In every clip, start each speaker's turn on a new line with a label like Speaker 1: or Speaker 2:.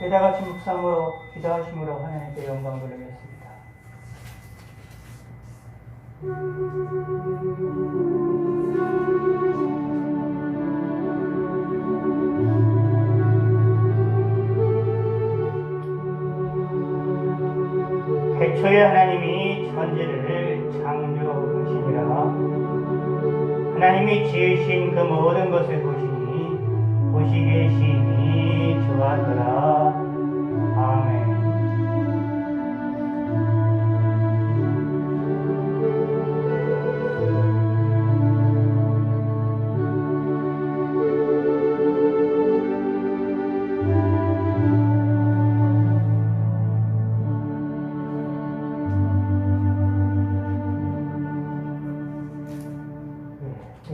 Speaker 1: 다같이 묵상으로 기도하심으로 하나님께 영광 돌리겠습니다. 태초에 하나님이 천지를 창조하시니라. 하나님이 지으신 그 모든 것을 보시니 보시기에 심히 좋았더라. 아멘.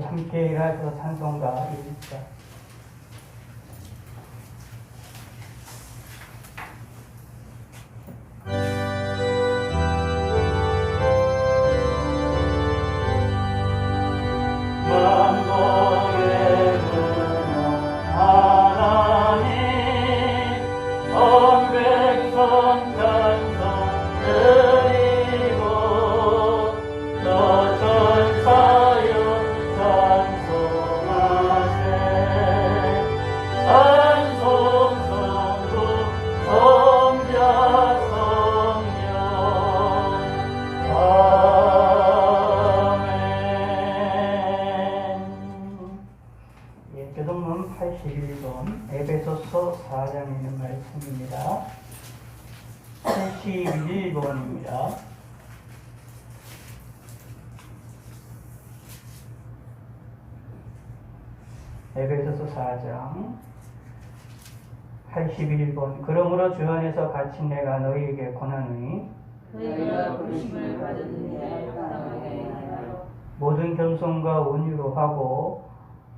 Speaker 1: 함께 가서 찬송가 1자. 교동문 81번 에베소서 4장에 있는 말씀입니다. 81번입니다. 에베소서 4장 81번. 그러므로 주 안에서 갇힌 내가 너희에게 권하노니
Speaker 2: 너희가 부르심을 받았는데 합당하게 행하라.
Speaker 1: 모든 겸손과 온유로 하고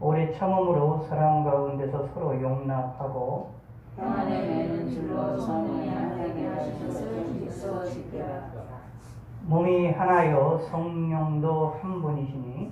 Speaker 1: 오래 참음으로 사랑 가운데서 서로 용납하고
Speaker 2: 평안에 매는 줄로 성령이 하나님께 하신 것을 질서 지키라.
Speaker 1: 몸이 하나여 성령도 한 분이시니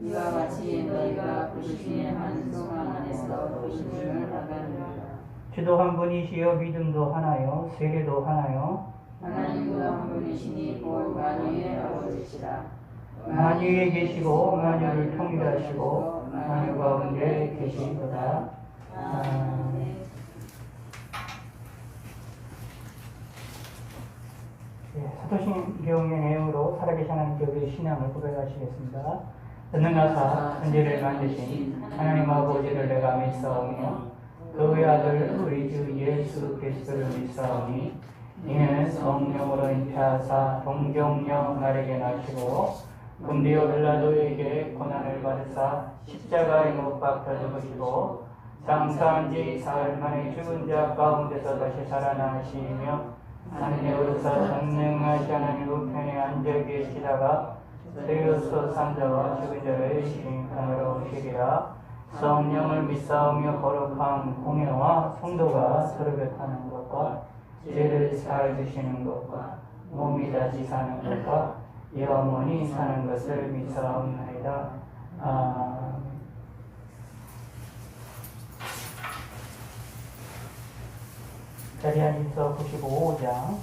Speaker 2: 이와 같이 너희가 부르심의 한 소망 안에서 부르심을 받았느니라.
Speaker 1: 주도 한 분이시여 믿음도 하나요 세례도 하나요
Speaker 2: 하나님도 한 분이시니 곧 만유의 아버지시라.
Speaker 1: 만유에 계시고 만유를 통일하시고 만유 가운데 계시도다. 아멘. 사도신경의 내용으로 살아계신 하나님께 우리의 신앙을 고백하시겠습니다. 전능하사 천지를 만드신 하나님 아버지를 내가 믿사오며 그의 아들 우리 주 예수 그리스도를 믿사오니 이는 성령으로 잉태하사 동정녀 나에게 나시고 본디오 빌라도에게 고난을 받으사 십자가에 못 박혀 죽으시고 장사한 지 사흘 만에 죽은 자 가운데서 다시 살아나시며 하늘에 오르사 전능하신 하나님 우편에 앉아 계시다가 세우서 산자와 죽은 자를 심판하러 오시리라. 성령을 믿사오며 거룩한 공예와 성도가 서로 곁하는 것과 죄를 사해주시는 것과 몸이 다시 사는 것과 영원히 사는 것을 믿사옵나이다. 아멘. 자리안에서 95장,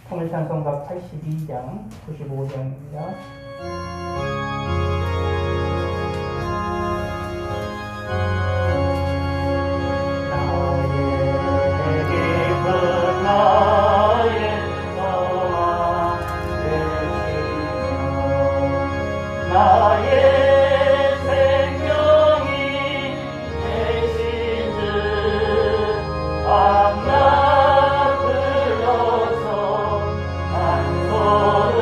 Speaker 1: 통일찬송가 82장, 95장입니다.
Speaker 3: 불러서 한 손을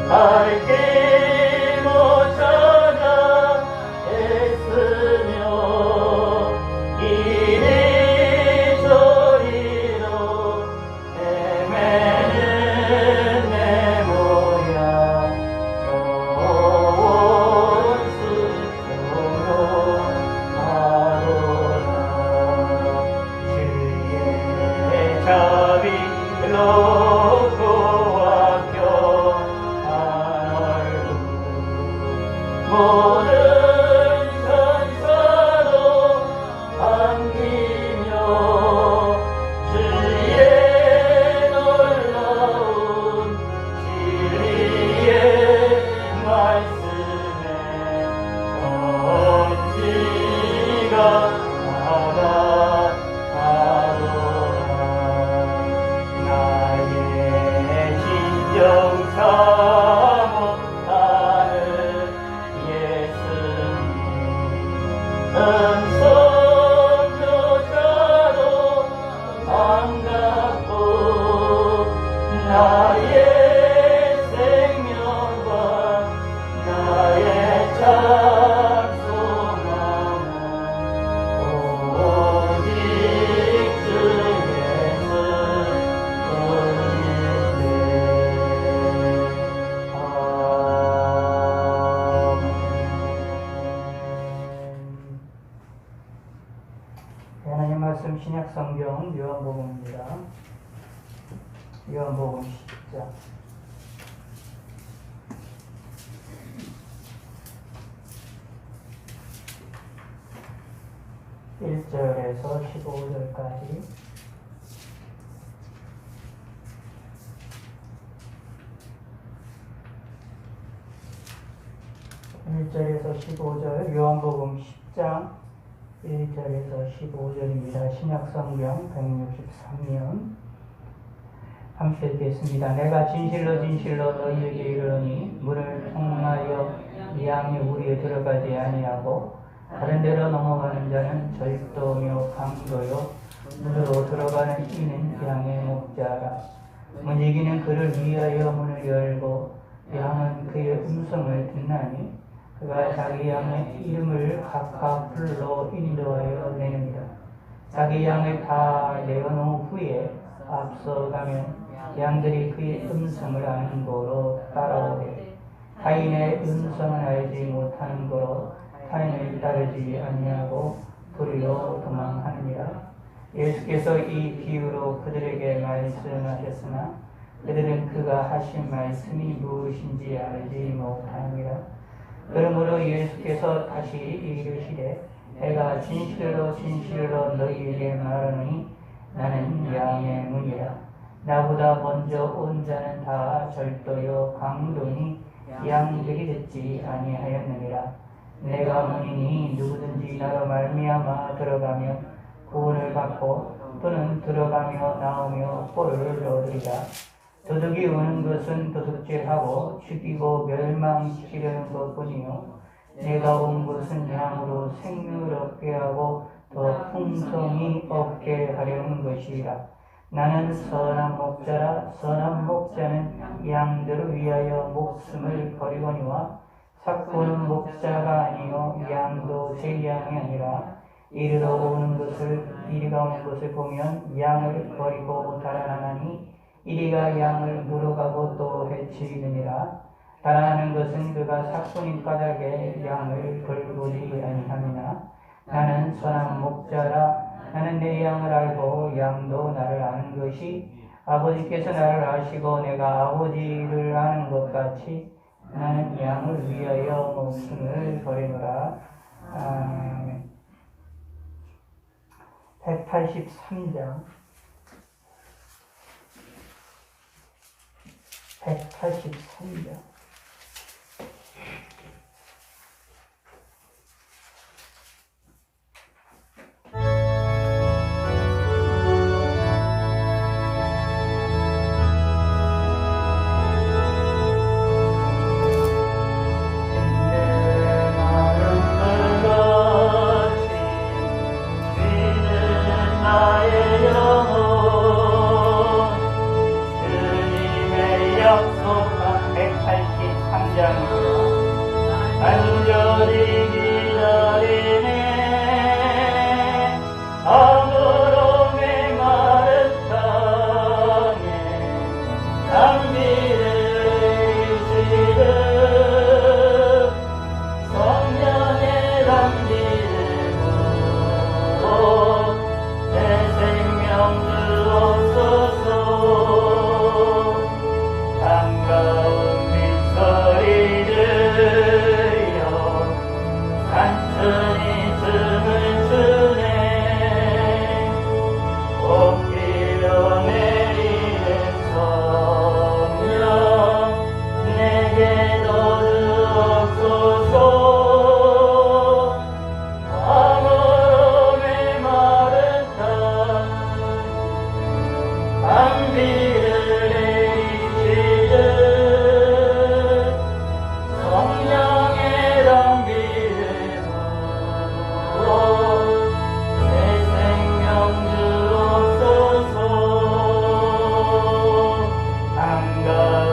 Speaker 1: 갈 길 못 찾아 애쓰며 이리저리로 헤매는 내 모양 저온 숲으로 가로라 주의 자비 높고 악교한 얼굴 모든 천사도 안기며 주의 놀라운 진리의 말씀에 천지가 나가하도다 나의 진정 사모하는 예수님 음성조차도 반갑고 나의 생명과 나의 찬송함은 오직 주 예수뿐일세. 하나님 말씀 신약성경 요한복음입니다. 요한복음 10장 1절에서 15절까지 1절에서 15절 요한복음 10장 1절에서 15절입니다. 신약성경 163면 함께 읽겠습니다. 내가 진실로 진실로 너희에게 이르노니 문을 통하여 이 양이 우리에 들어가지 아니하고 다른 데로 넘어가는 자는 절도며 강도요 문으로 들어가는 이는 양의 목자라. 문지기는 그를 위하여 문을 열고 양은 그의 음성을 듣나니 그가 자기 양의 이름을 각각 불러 인도하여 내느니라. 자기 양을 다 내어놓은 후에 앞서가면 양들이 그의 음성을 아는 거로 따라오되 타인의 음성을 알지 못하는 거로 타인을 따르지 아니하고 도리로 도망하느니라. 예수께서 이 비유로 그들에게 말씀하셨으나 그들은 그가 하신 말씀이 무엇인지 알지 못하느니라. 그러므로 예수께서 다시 이르시되 내가 진실로 진실로 너희에게 말하노니 나는 양의 문이라. 나보다 먼저 온 자는 다 절도요 강도니 양들이 듣지 아니하였느니라. 내가 문이니 누구든지 나로 말미암아 들어가면 구원을 받고 또는 들어가며 나오며 꼴을 얻으리라. 도둑이 오는 것은 도둑질하고 죽이고 멸망시키려는 것뿐이요 내가 온 것은 양으로 생명을 얻게 하고 더 풍성히 얻게 하려는 것이라. 나는 선한 목자라. 선한 목자는 양들을 위하여 목숨을 버리거니와 삭고는 목자가 아니요 양도 제 양이 아니라 이리로 오는 것을 이리가 오는 것을 보면 양을 버리고 달아나니 이리가 양을 물어가고 또 해치느니라. 달아나는 것은 그가 삭고인 까닭에 양을 걸고지 아니함이나 나는 선한 목자라. 나는 내 양을 알고 양도 나를 아는 것이 아버지께서 나를 아시고 내가 아버지를 아는 것 같이 나는 양을 위하여 목숨을 버리노라. 아멘. 183장 183장 약속한 180 상장이라 간절히 기다리네 아무로 메마른 땅에 담비를 내리시듯 성령의 담비를 부어 새 생명 주옵소서 반가운 빗소리 들려 산천이 춤을 추네 꽃비려 내리는 성령 내게도 주옵소서 아무로 메마른 땅 담비를 내리시듯 성령의 담비를 부어 새 생명 주옵소서 반가운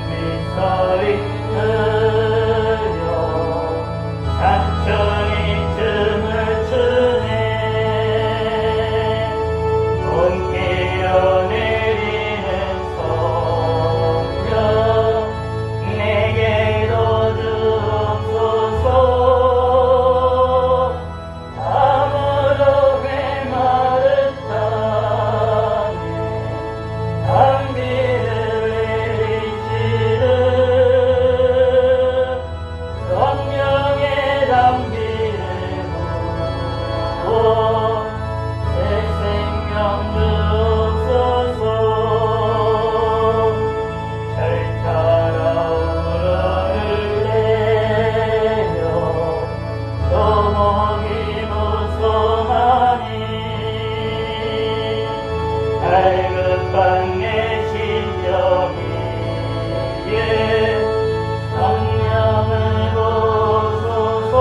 Speaker 1: 빗소리 들려 산천이 춤을 추네 봄기어 내리는 성령 내게도 주옵소서 아무도 메마른 땅에 담비를 내리시듯 성령의 담비를 부어 새 생명 주옵소서 절 따라 울어를 내려 소목이 무성하니 갈급한 내 심정이 성령을 보소서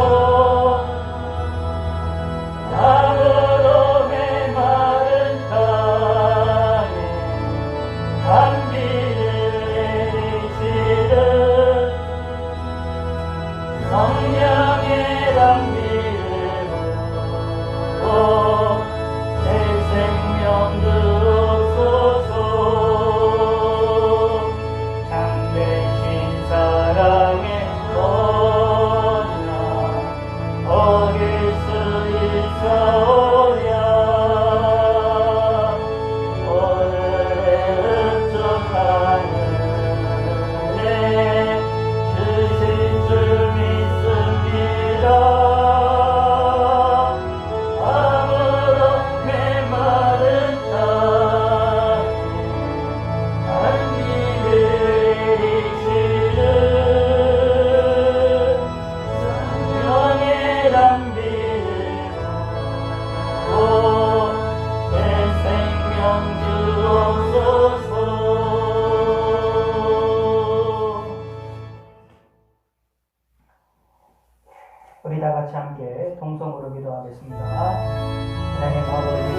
Speaker 1: 아무로 메마른 땅에 담비를 내리시듯 성령의 담비를 부어 새 생명 주옵소서 참되신 사랑의 언약 어길 수 있사오랴 오늘의 흡족한 은혜 주실 줄 믿습니다 아무로 메마른 땅에 담비를 내리시듯 성령의 담비를 부어 새 생명 주옵소서 우리 다 같이 함께 동성으로 기도하겠습니다. 하나님 아버지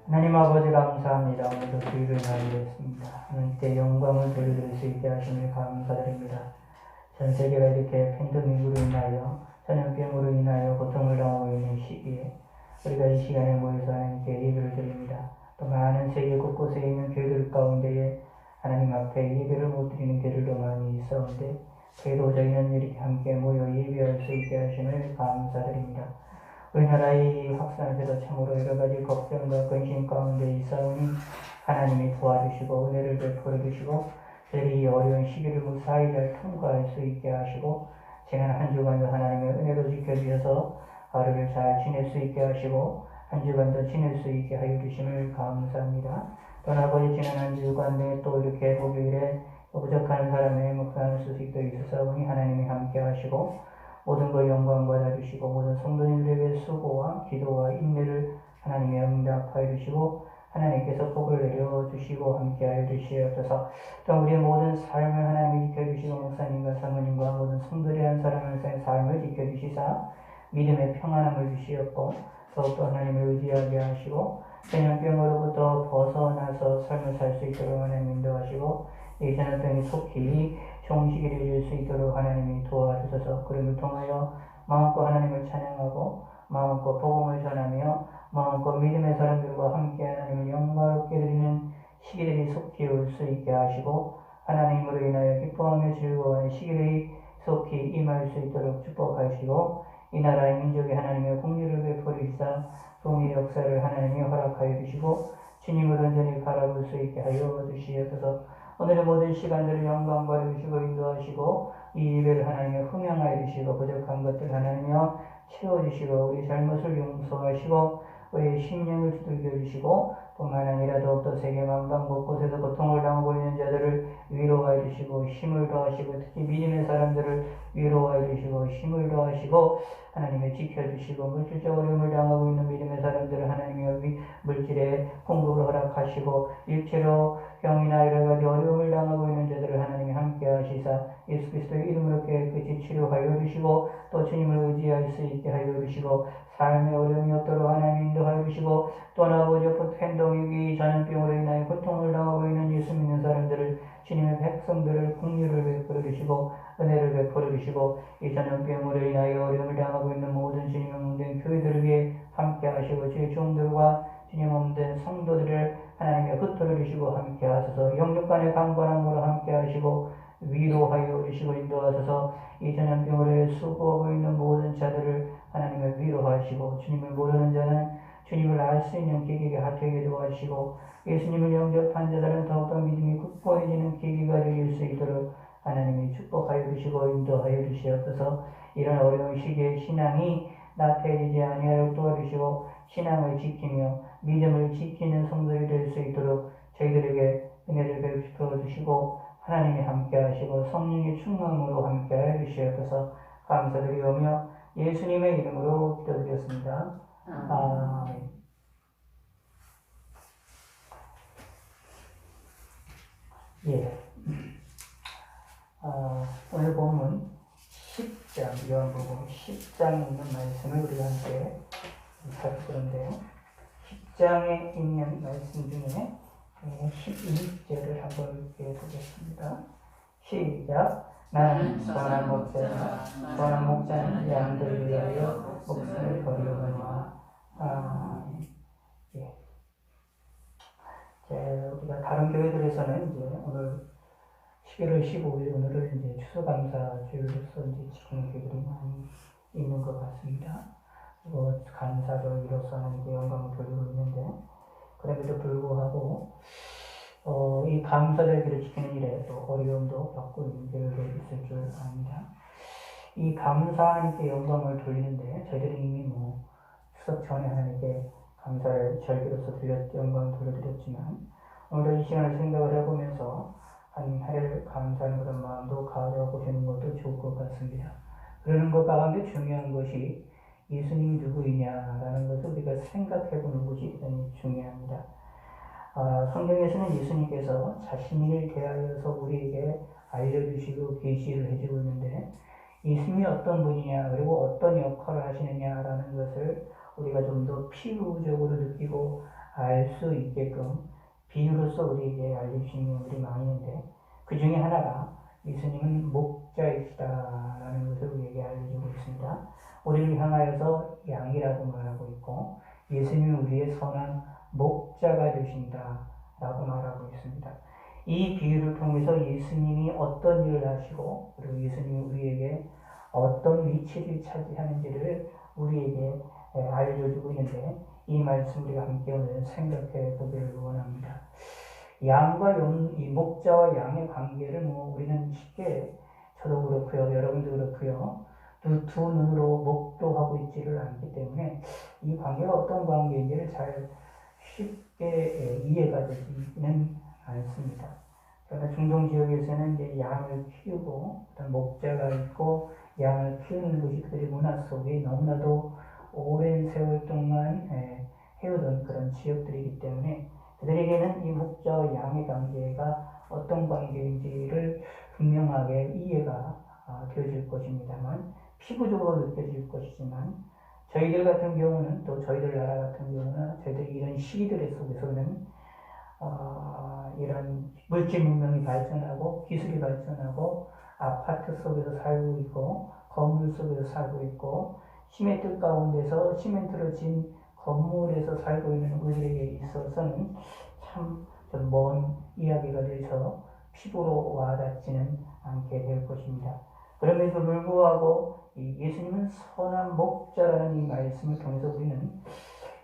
Speaker 1: 하나님 아버지 감사합니다. 오늘도 주일을 맞이했습니다. 하나님께 영광을 돌려드릴 수 있게 하심을 감사드립니다. 전 세계가 이렇게 팬데믹으로 인하여 전염병으로 인하여 고통을 당하고 있는 시기에 우리가 이 시간에 모여서 하나님께 예배를 드립니다. 또 많은 세계 곳곳에 있는 교회들 가운데에 하나님 앞에 예배를 못 드리는 교회들도 많이 있었는데 그래도 저희는 이렇게 함께 모여 예배할 수 있게 하심을 감사드립니다. 우리나라의 확산세도 참으로 여러 가지 걱정과 근심 가운데 있사오니 하나님이 도와주시고 은혜를 베풀어 주시고 저희 어려운 시기를 무사히 잘 통과할 수 있게 하시고 지난 한 주간도 하나님의 은혜로 지켜주셔서 하루를 잘 지낼 수 있게 하시고 한 주간도 지낼 수 있게 하여 주심을 감사합니다. 또한 아버지 지난 한 주간 또 이렇게 목요일에 부족한 사람의 묵상하는 수식도 있으사오니 하나님이 함께 하시고 모든 걸 영광 받아주시고 모든 성도님들에게 수고와 기도와 인내를 하나님이 응답하여 주시고 하나님께서 복을 내려주시고 함께하여 주시옵소서. 또 우리의 모든 삶을 하나님이 지켜주시고 목사님과 사모님과 모든 성도들이 한 사람 한 사람의 삶을 지켜주시사 믿음의 평안함을 주시옵고 더욱더 하나님을 의지하게 하시고 전염병으로부터 벗어나서 삶을 살 수 있도록 하나님 인도하시고 이 전염병이 속히 종식이 될 수 있도록 하나님이 도와주셔서 그를 통하여 마음껏 하나님을 찬양하고 마음껏 복음을 전하며 마음껏 믿음의 사람들과 함께 하나님을 영광롭게 드리는 시기들이 속히 올 수 있게 하시고 하나님으로 인하여 기뻐하며 즐거워하는 시기들이 속히 임할 수 있도록 축복하시고 이 나라의 민족의 하나님의 공유를 베풀이사 동의 역사를 하나님이 허락하여 주시고 주님을 온전히 바라볼 수 있게 하여 주시옵소서. 오늘의 모든 시간들을 영광 받으시고 인도하시고 이 예배를 하나님의 흠양하여 주시고 부족한 것들 하나님이여 채워주시고 우리 잘못을 용서하시고 우리의 심령을 두들겨 주시고 뿐만 아니라 더욱더 세계 만방 곳곳에서 고통을 당하고 있는 자들을 위로하여 주시고 힘을 더하시고 특히 믿음의 사람들을 위로하여 주시고 힘을 더하시고 하나님의 지켜주시고 물질적 어려움을 당하고 있는 믿음의 사람들을 하나님의 물질의 공급을 허락하시고 일체로 병이나 여러 가지 어려움을 당하고 있는 자들을 하나님이 함께 하시사 예수 그리스도의 이름으로 깨끗이 치료하여 주시고 또 주님을 의지할 수 있게 하여 주시고 삶의 어려움이 없도록 하나님 인도하여 주시고 또한 아버지 팬동이기 전염병으로 인하여 고통을 당하고 있는 예수 믿는 사람들을 주님의 백성들을 긍휼을 베풀어 주시고 은혜를 베풀어 주시고 이 전염병으로 인하여 어려움을 당하고 있는 모든 주님의 몸된 교회들을 위해 함께 하시고 주의 종들과 주님 몸된 성도들을 하나님의 흩어져 주시고 함께 하소서. 영육 간의 강건함으로 함께 하시고 위로하여 주시고 인도하소서. 이 전염병으로 수고하고 있는 모든 자들을 하나님의 위로하시고 주님을 모르는 자는 주님을 알 수 있는 계기가 하되게 도와주시고 예수님을 영접한 자들은 더욱더 믿음이 굳건해지는 계기가 되실 수 있도록 하나님이 축복하여 주시고 인도하여 주시옵소서. 이런 어려운 시기에 신앙이 나태해지지 아니하도록 도와주시고 신앙을 지키며 믿음을 지키는 성도들이 될 수 있도록 저희들에게 은혜를 베풀어 주시고 하나님이 함께 하시고 성령의 충만으로 함께 하여 주시옵소서. 감사드리오며 예수님의 이름으로 기도드렸습니다. 아멘. 예. 오늘 본문 10장, 요한복음 10장에 있는 말씀을 우리가 함께 살펴보는데요. 10장에 있는 말씀 중에 11절을 한번 읽어보겠습니다. 시작. 나는 선한 목자라. 선한 목자는 양들을 위하여 목숨을 버리려거니와. 예. 우리가 다른 교회들에서는 이제 오늘 11월 15일 오늘을 이제 추수감사 주일로서 이제 지키는 교회들이 많이 있는 것 같습니다. 그리고 감사를 이로써 하나님께 영광을 돌리고 있는데 그럼에도 불구하고 이 감사절기를 지키는 일에 또 어려움도 겪고 있는 교회들이 있을 줄 압니다. 이 감사하니까 영광을 돌리는데 저희들이 이미 추석 전에 하나님께 감사를 절기로서 영광을 돌려드렸지만 오늘도 이 시간을 생각을 해보면서 하나님 하루를 감사하는 그런 마음도 가져보시는 것도 좋을 것 같습니다. 그러는 것 가운데 중요한 것이 예수님이 누구이냐라는 것을 우리가 생각해보는 것이 대단히 중요합니다. 성경에서는 예수님께서 자신을 대하여서 우리에게 알려주시고 계시를 해주고 있는데 예수님이 어떤 분이냐 그리고 어떤 역할을 하시느냐라는 것을 우리가 좀 더 피부적으로 느끼고 알 수 있게끔 비유로서 우리에게 알려주시는 분들이 많이 있는데 그 중에 하나가 예수님은 목자이시다라는 것을 우리에게 알려주고 있습니다. 우리를 향하여서 양이라고 말하고 있고 예수님이 우리의 선한 목자가 되신다라고 말하고 있습니다. 이 비유를 통해서 예수님이 어떤 일을 하시고 그리고 예수님이 우리에게 어떤 위치를 차지하는지를 우리에게 알려주고 있는데 이 말씀 우리가 함께 오늘 생각해 보기를 원합니다. 양과 이 목자와 양의 관계를 우리는 쉽게 저도 그렇고요. 여러분도 그렇고요. 두 눈으로 목도하고 있지를 않기 때문에 이 관계가 어떤 관계인지를 잘 쉽게 이해가 되지는 않습니다. 그러나 중동 지역에서는 이제 양을 키우고 어떤 목자가 있고 양을 키우는 것이 그들의 문화 속에 너무나도 오랜 세월 동안 해오던 그런 지역들이기 때문에 그들에게는 이 목자와 양의 관계가 어떤 관계인지를 분명하게 이해가 되어질 것입니다만 피부적으로 느껴질 것이지만 저희들 같은 경우는 또 저희들 나라 같은 경우는 저희들이 이런 시기들 속에서는 이런 물질 문명이 발전하고 기술이 발전하고 아파트 속에서 살고 있고 건물 속에서 살고 있고 시멘트 가운데서 시멘트로 진 건물에서 살고 있는 우리에게 있어서는 참 먼 이야기가 돼서 피부로 와닿지는 않게 될 것입니다. 그럼에도 불구하고 예수님은 선한 목자라는 이 말씀을 통해서 우리는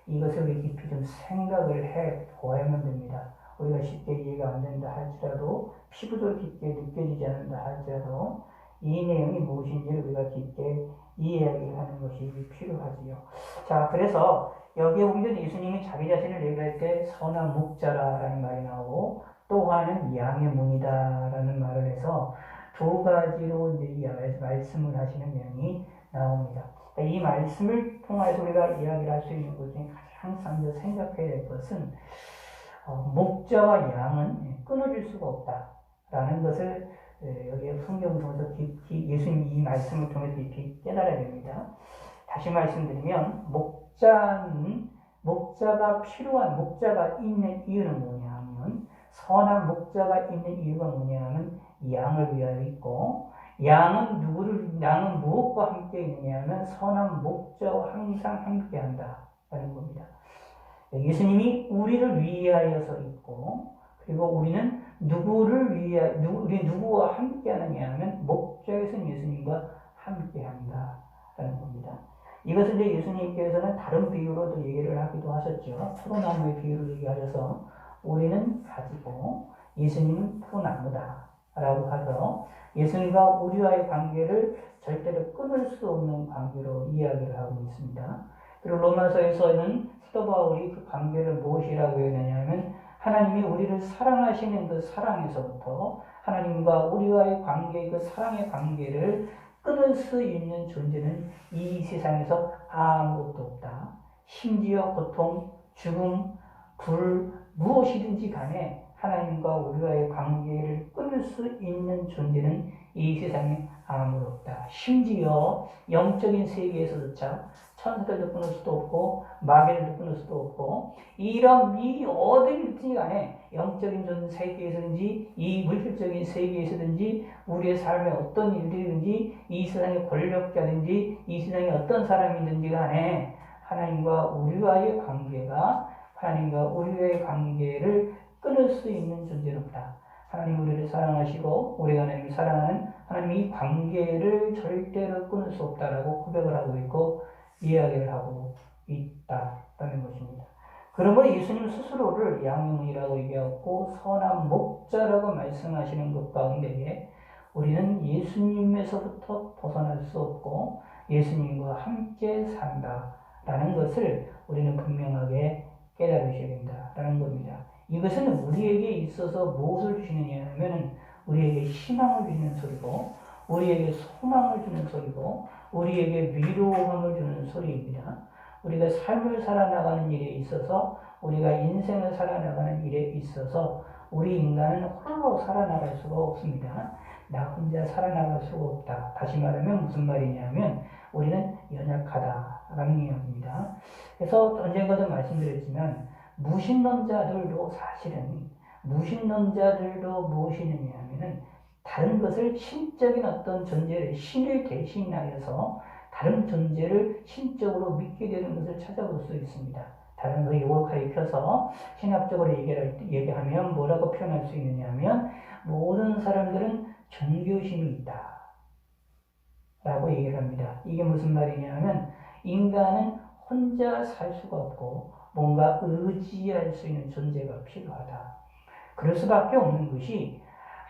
Speaker 1: 이것을 우리 깊이 좀 생각을 해 보아야만 됩니다. 우리가 쉽게 이해가 안 된다 할지라도 피부적으로 깊게 느껴지지 않는다 할지라도 이 내용이 무엇인지를 우리가 깊게 이해하는 것이 필요하지요. 자, 그래서 여기에 보면 예수님이 자기 자신을 얘기할 때 선한 목자라는 말이 나오고 또 하나는 양의 문이다라는 말을 해서 두 가지로 이제 이 말씀을 하시는 내용이 나옵니다. 이 말씀을 통해서 우리가 이야기를 할 수 있는 것 중에 항상 생각해야 될 것은 목자와 양은 끊어질 수가 없다라는 것을 여기 성경을 통해서 깊이 예수님 이 말씀을 통해서 깊이 깨달아야 됩니다. 다시 말씀드리면 목자가 필요한 목자가 있는 이유는 뭐냐 하면 선한 목자가 있는 이유가 뭐냐 하면 양을 위하여 있고 양은 무엇과 함께 있느냐 하면 선한 목자와 항상 함께 한다라는 겁니다. 예수님이 우리를 위하여서 있고 그리고 우리는 우리 누구와 함께 하느냐 하면 목자에서는 예수님과 함께 한다라는 겁니다. 이것을 이제 예수님께서는 다른 비유로도 얘기를 하기도 하셨죠. 포도나무의 비유를 얘기하셔서 우리는 가지고 예수님은 포도나무다라고 하셔서 예수님과 우리와의 관계를 절대로 끊을 수 없는 관계로 이야기를 하고 있습니다. 그리고 로마서에서는 사도 바울이 그 관계를 무엇이라고 했느냐면 하나님이 우리를 사랑하시는 그 사랑에서부터 하나님과 우리와의 관계, 그 사랑의 관계를 끊을 수 있는 존재는 이 세상에서 아무것도 없다. 심지어 고통, 죽음, 불, 무엇이든지 간에 하나님과 우리와의 관계를 끊을 수 있는 존재는 이 세상에 아무도 없다. 심지어 영적인 세계에서조차 천사들도 끊을 수도 없고 마귀들도 끊을 수도 없고 이런 이 어디든지 간에 영적인 세계에서든지 이 물질적인 세계에서든지 우리의 삶에 어떤 일들이든지 이 세상의 권력자든지 이 세상에 어떤 사람이든지 간에 하나님과 우리와의 관계를 끊을 수 있는 존재는 없다. 하나님 우리를 사랑하시고 우리가 하나님을 사랑하는 하나님 이 관계를 절대로 끊을 수 없다라고 고백을 하고 있고 이야기를 하고 있다라는 것입니다. 그러므로 예수님 스스로를 양육이라고 얘기하고 선한 목자라고 말씀하시는 것 가운데 우리는 예수님에서부터 벗어날 수 없고 예수님과 함께 산다라는 것을 우리는 분명하게 깨달으셔야 된다라는 겁니다. 이것은 우리에게 있어서 무엇을 주시느냐 하면 우리에게 희망을 주는 소리고 우리에게 소망을 주는 소리고 우리에게 위로함을 주는 소리입니다. 우리가 삶을 살아나가는 일에 있어서 우리가 인생을 살아나가는 일에 있어서 우리 인간은 홀로 살아나갈 수가 없습니다. 나 혼자 살아나갈 수가 없다. 다시 말하면 무슨 말이냐면 우리는 연약하다라는 이야기입니다. 그래서 언젠가도 말씀드렸지만 무신론자들도 사실은 무엇이느냐 하면은 다른 것을 신적인 어떤 존재를 신을 대신하여서 다른 존재를 신적으로 믿게 되는 것을 찾아볼 수 있습니다. 다른 거 이걸 가리켜서 신학적으로 얘기하면 뭐라고 표현할 수 있느냐 하면 모든 사람들은 종교심이 있다 라고 얘기를 합니다. 이게 무슨 말이냐 하면 인간은 혼자 살 수가 없고 뭔가 의지할 수 있는 존재가 필요하다. 그럴 수밖에 없는 것이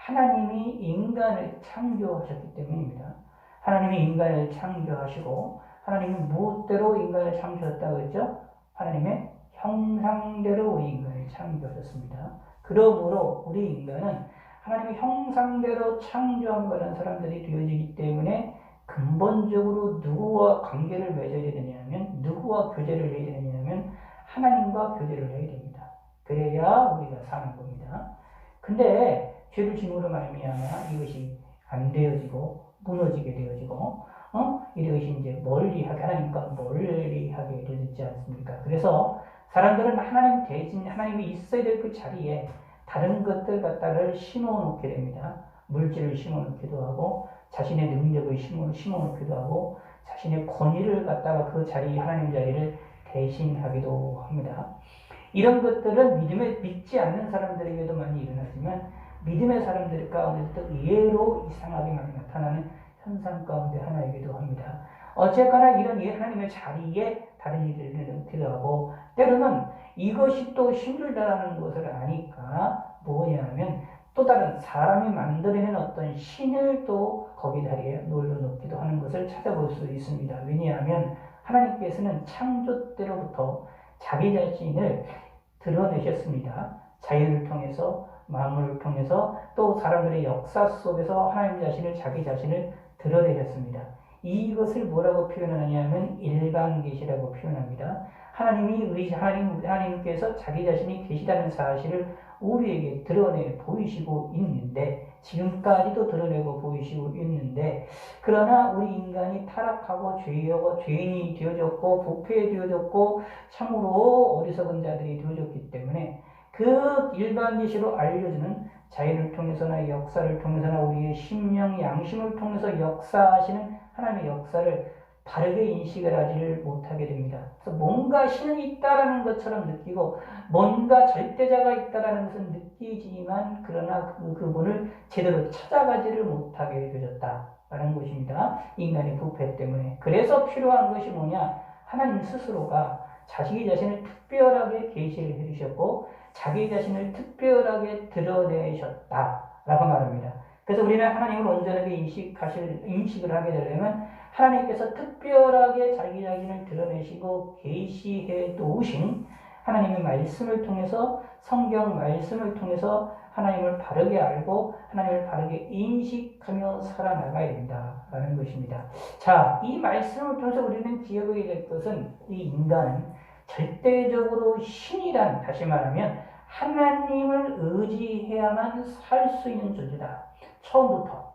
Speaker 1: 하나님이 인간을 창조하셨기 때문입니다. 하나님이 인간을 창조하시고 하나님이 무엇대로 인간을 창조하셨다고 했죠? 하나님의 형상대로 우리 인간을 창조하셨습니다. 그러므로 우리 인간은 하나님의 형상대로 창조함받은 사람들이 되어지기 때문에 근본적으로 누구와 관계를 맺어야 되냐면, 누구와 교제를 해야 되냐면 하나님과 교제를 해야 됩니다. 그래야 우리가 사는 겁니다. 근데 죄를 지음으로 말미암아 이것이 안 되어지고 무너지게 되어지고 이것이 이제 멀리하게, 하나님과 멀리하게 되지 않습니까? 그래서 사람들은 하나님 대신 하나님이 있어야 될 그 자리에 다른 것들 갖다를 심어놓게 됩니다. 물질을 심어놓기도 하고 자신의 능력을 심어놓기도 하고 자신의 권위를 갖다가 그 자리, 하나님 자리를 대신하기도 합니다. 이런 것들은 믿지 않는 사람들에게도 많이 일어나지만 믿음의 사람들 가운데도 의외로 이상하게 많이 나타나는 현상 가운데 하나이기도 합니다. 어쨌거나 이런 하나님의 자리에 다른 일을 넣기도 하고, 때로는 이것이 또 힘들다라는 것을 아니까 뭐냐면 또 다른 사람이 만들어낸 어떤 신을 또 거기 자리에 놀러놓기도 하는 것을 찾아볼 수 있습니다. 왜냐하면 하나님께서는 창조 때로부터 자기 자신을 드러내셨습니다. 자연을 통해서, 만물을 통해서, 또 사람들의 역사 속에서 하나님 자신을, 자기 자신을 드러내셨습니다. 이것을 뭐라고 표현하냐면 일간계시라고 표현합니다. 하나님께서 자기 자신이 계시다는 사실을 우리에게 드러내 보이시고 있는데, 지금까지도 드러내고 보이시고 있는데, 그러나 우리 인간이 타락하고 죄인이 되어졌고 부패되어졌고 참으로 어리석은 자들이 되어졌기 때문에 그 일반 계시로 알려주는 자연을 통해서나 역사를 통해서나 우리의 심령, 양심을 통해서 역사하시는 하나님의 역사를 바르게 인식을 하지를 못하게 됩니다. 그래서 뭔가 신이 있다라는 것처럼 느끼고 뭔가 절대자가 있다라는 것은 느끼지만 그러나 그분을 제대로 찾아가지를 못하게 되어졌다라는 것입니다. 인간의 부패 때문에. 그래서 필요한 것이 뭐냐? 하나님 스스로가 자기 자신을 특별하게 계시를 해주셨고 자기 자신을 특별하게 드러내셨다라고 말합니다. 그래서 우리는 하나님을 온전하게 인식을 하게 되려면 하나님께서 특별하게 자기 자신을 드러내시고 계시해 놓으신 하나님의 말씀을 통해서, 성경 말씀을 통해서 하나님을 바르게 알고 하나님을 바르게 인식하며 살아나가야 된다라는 것입니다. 자, 이 말씀을 통해서 우리는 기억해야 될 것은 이 인간은 절대적으로 신이란, 다시 말하면 하나님을 의지해야만 살 수 있는 존재다. 처음부터,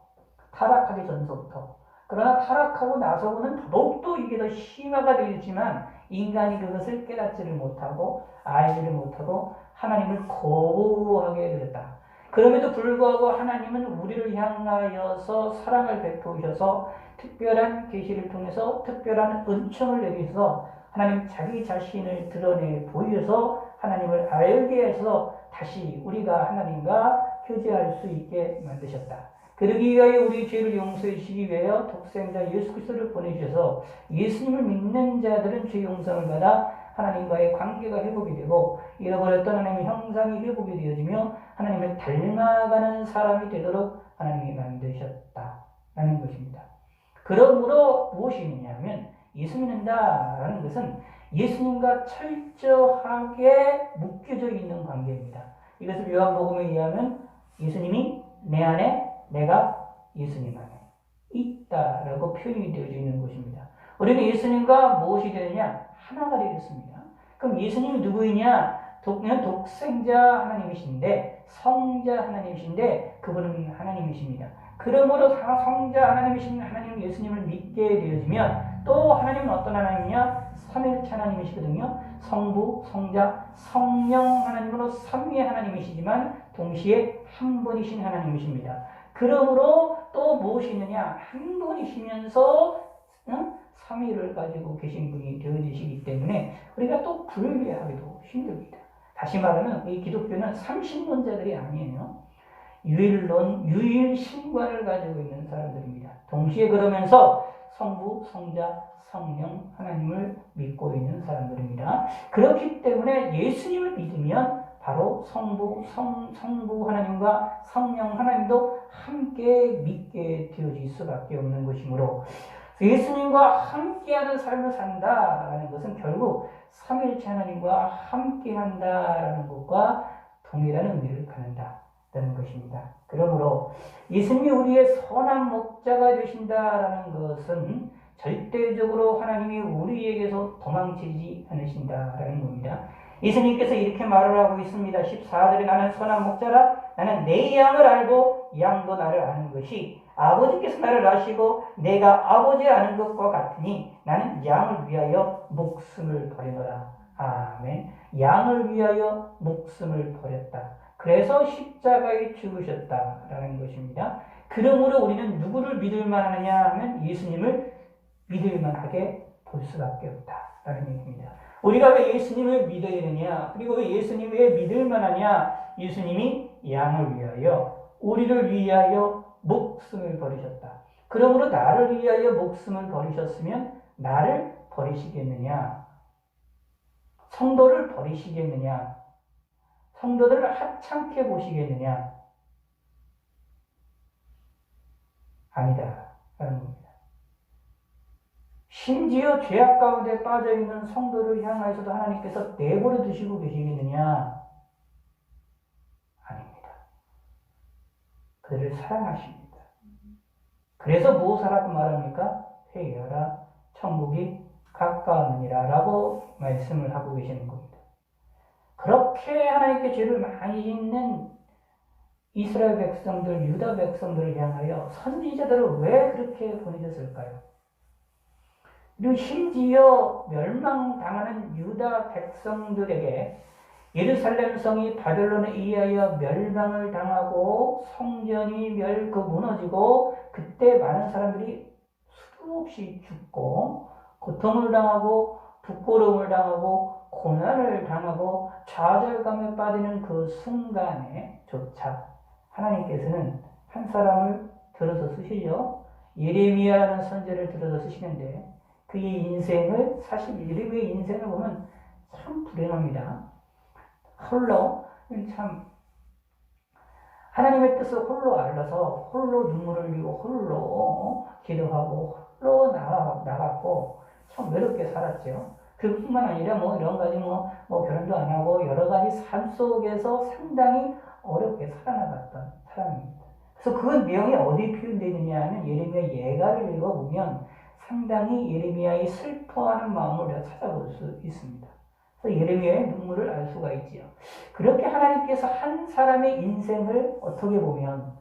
Speaker 1: 타락하기 전서부터. 그러나 타락하고 나서는 더욱더 이게 더 심화가 되지만 인간이 그것을 깨닫지를 못하고 알지를 못하고 하나님을 거부하게 되었다. 그럼에도 불구하고 하나님은 우리를 향하여서 사랑을 베푸셔서 특별한 계시를 통해서 특별한 은총을 내리셔서 하나님 자기 자신을 드러내 보여서 하나님을 알게 해서 다시 우리가 하나님과 교제할 수 있게 만드셨다. 그러기 위하여 우리 죄를 용서해 주시기 위하여 독생자 예수 그리스도를 보내주셔서 예수님을 믿는 자들은 죄 용서를 받아 하나님과의 관계가 회복이 되고 잃어버렸던 하나님의 형상이 회복이 되어지며 하나님을 닮아가는 사람이 되도록 하나님이 만드셨다라는 것입니다. 그러므로 무엇이 있느냐면 예수 믿는다라는 것은 예수님과 철저하게 묶여져 있는 관계입니다. 이것을 요한복음에 의하면 예수님이 내 안에, 내가 예수님 안에 있다라고 표현이 되어져 있는 것입니다. 우리는 예수님과 무엇이 되느냐? 하나가 되겠습니다. 그럼 예수님이 누구이냐? 독생자 하나님이신데, 성자 하나님이신데 그분은 하나님이십니다. 그러므로 성자 하나님이신 하나님 예수님을 믿게 되어지면 또 하나님은 어떤 하나님이냐? 삼일체 하나님이시거든요. 성부, 성자, 성령 하나님으로 삼위의 하나님이시지만 동시에 한 분이신 하나님이십니다. 그러므로 또 무엇이 있느냐? 한 분이시면서 삼위를 가지고 계신 분이 되어지시기 때문에 우리가 또 분리하기도 힘듭니다. 다시 말하면 이 기독교는 삼신론자들이 아니에요. 유일신관을 가지고 있는 사람들입니다. 동시에 그러면서 성부, 성자, 성령 하나님을 믿고 있는 사람들입니다. 그렇기 때문에 예수님을 믿으면 바로 성부 하나님과 성령 하나님도 함께 믿게 되어질 수밖에 없는 것이므로 예수님과 함께하는 삶을 산다라는 것은 결국 삼위일체 하나님과 함께한다라는 것과 동일한 의미를 갖는다라는 것입니다. 그러므로 예수님이 우리의 선한 목자가 되신다라는 것은 절대적으로 하나님이 우리에게서 도망치지 않으신다라는 겁니다. 예수님께서 이렇게 말을 하고 있습니다. 14절에 나는 선한 목자라 나는 내 양을 알고 양도 나를 아는 것이 아버지께서 나를 아시고 내가 아버지 아는 것과 같으니 나는 양을 위하여 목숨을 버리노라. 아멘. 양을 위하여 목숨을 버렸다. 그래서 십자가에 죽으셨다라는 것입니다. 그러므로 우리는 누구를 믿을만 하느냐 하면 예수님을 믿을만하게 볼 수밖에 없다라는 얘기입니다. 우리가 왜 예수님을 믿어야 되느냐? 그리고 왜 예수님을 왜 믿을만하냐? 예수님이 양을 위하여 우리를 위하여 목숨을 버리셨다. 그러므로 나를 위하여 목숨을 버리셨으면 나를 버리시겠느냐? 성도를 버리시겠느냐? 성도들을 하찮게 보시겠느냐? 아니다 라는 겁니다. 심지어 죄악 가운데 빠져있는 성도를 향하여서도 하나님께서 내버려 두시고 계시겠느냐? 아닙니다. 그들을 사랑하십니다. 그래서 무엇하라고 말합니까? 회개하라, 천국이 가까웠느니라 라고 말씀을 하고 계시는 겁니다. 그렇게 하나님께 죄를 많이 짓는 이스라엘 백성들, 유다 백성들을 향하여 선지자들을 왜 그렇게 보내셨을까요? 그리고 심지어 멸망당하는 유다 백성들에게 예루살렘 성이 바벨론에 의하여 멸망을 당하고 성전이 무너지고 그때 많은 사람들이 수도 없이 죽고 고통을 당하고 부끄러움을 당하고 고난을 당하고 좌절감에 빠지는 그 순간에조차 하나님께서는 한 사람을 들어서 쓰시죠. 예레미야라는 선지자를 들어서 쓰시는데 그의 인생을 사실 예레미야의 인생을 보면 참 불행합니다. 홀로 참 하나님의 뜻을 홀로 알아서 홀로 눈물을 흘리고 홀로 기도하고 홀로 나갔고 참 외롭게 살았죠. 그뿐만 아니라 이런 가지 결혼도 안 하고 여러 가지 삶 속에서 상당히 어렵게 살아나갔던 사람입니다. 그래서 그 내용이 어디 표현되어 있느냐 하면 예레미야 예가를 읽어보면 상당히 예레미야의 슬퍼하는 마음을 우리가 찾아볼 수 있습니다. 그래서 예레미야의 눈물을 알 수가 있지요. 그렇게 하나님께서 한 사람의 인생을 어떻게 보면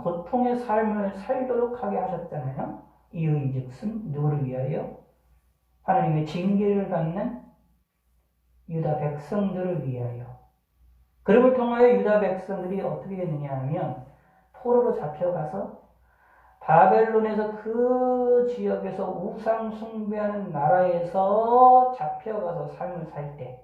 Speaker 1: 고통의 삶을 살도록 하게 하셨잖아요. 이유인즉슨 누구를 위하여? 하나님의 징계를 받는 유다 백성들을 위하여. 그를 통하여 유다 백성들이 어떻게 됐느냐 하면 포로로 잡혀가서 바벨론에서 그 지역에서 우상 숭배하는 나라에서 잡혀가서 삶을 살 때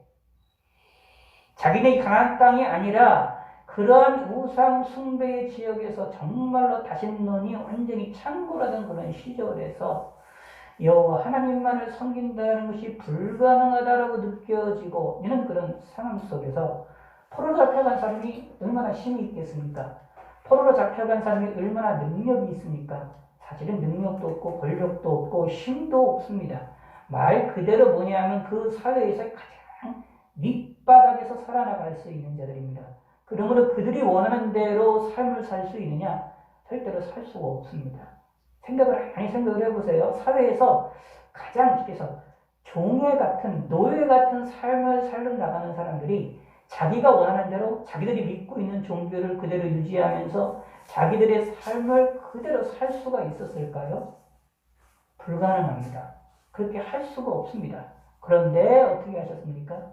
Speaker 1: 자기네 가나안 땅이 아니라 그러한 우상 숭배의 지역에서 정말로 다신 눈이 완전히 창고라던 그런 시절에서 여호와 하나님만을 섬긴다는 것이 불가능하다라고 느껴지고 있는 그런 상황 속에서 포로로 잡혀간 사람이 얼마나 힘이 있겠습니까? 포로로 잡혀간 사람이 얼마나 능력이 있습니까? 사실은 능력도 없고 권력도 없고 힘도 없습니다. 말 그대로 뭐냐면 그 사회에서 가장 밑바닥에서 살아나갈 수 있는 자들입니다. 그러므로 그들이 원하는 대로 삶을 살 수 있느냐? 절대로 살 수가 없습니다. 많이 생각을 해보세요. 사회에서 가장 쉽게서 종애 같은, 노예 같은 삶을 살아나가는 사람들이 자기가 원하는 대로 자기들이 믿고 있는 종교를 그대로 유지하면서 자기들의 삶을 그대로 살 수가 있었을까요? 불가능합니다. 그렇게 할 수가 없습니다. 그런데 어떻게 하셨습니까?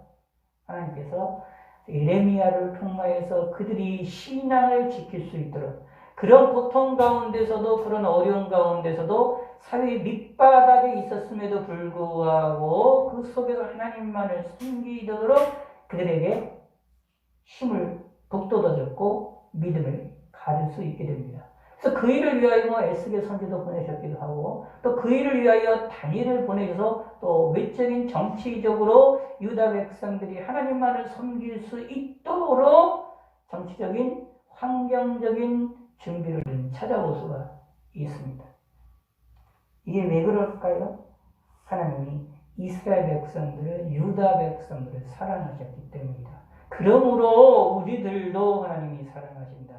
Speaker 1: 하나님께서 예레미야를 통하여서 그들이 신앙을 지킬 수 있도록 그런 고통 가운데서도 그런 어려운 가운데서도 사회 밑바닥에 있었음에도 불구하고 그 속에서 하나님만을 섬기도록 그들에게 힘을 북돋아줬고 믿음을 가질 수 있게 됩니다. 그래서 그 일을 위하여 뭐 에스겔 선지도 보내셨기도 하고 또 그 일을 위하여 다니엘을 보내셔서 또 외적인 정치적으로 유다 백성들이 하나님만을 섬길 수 있도록 정치적인 환경적인 준비를 찾아볼 수가 있습니다. 이게 왜 그럴까요? 하나님이 이스라엘 백성들을 유다 백성들을 사랑하셨기 때문입니다. 그러므로 우리들도 하나님이 사랑하신다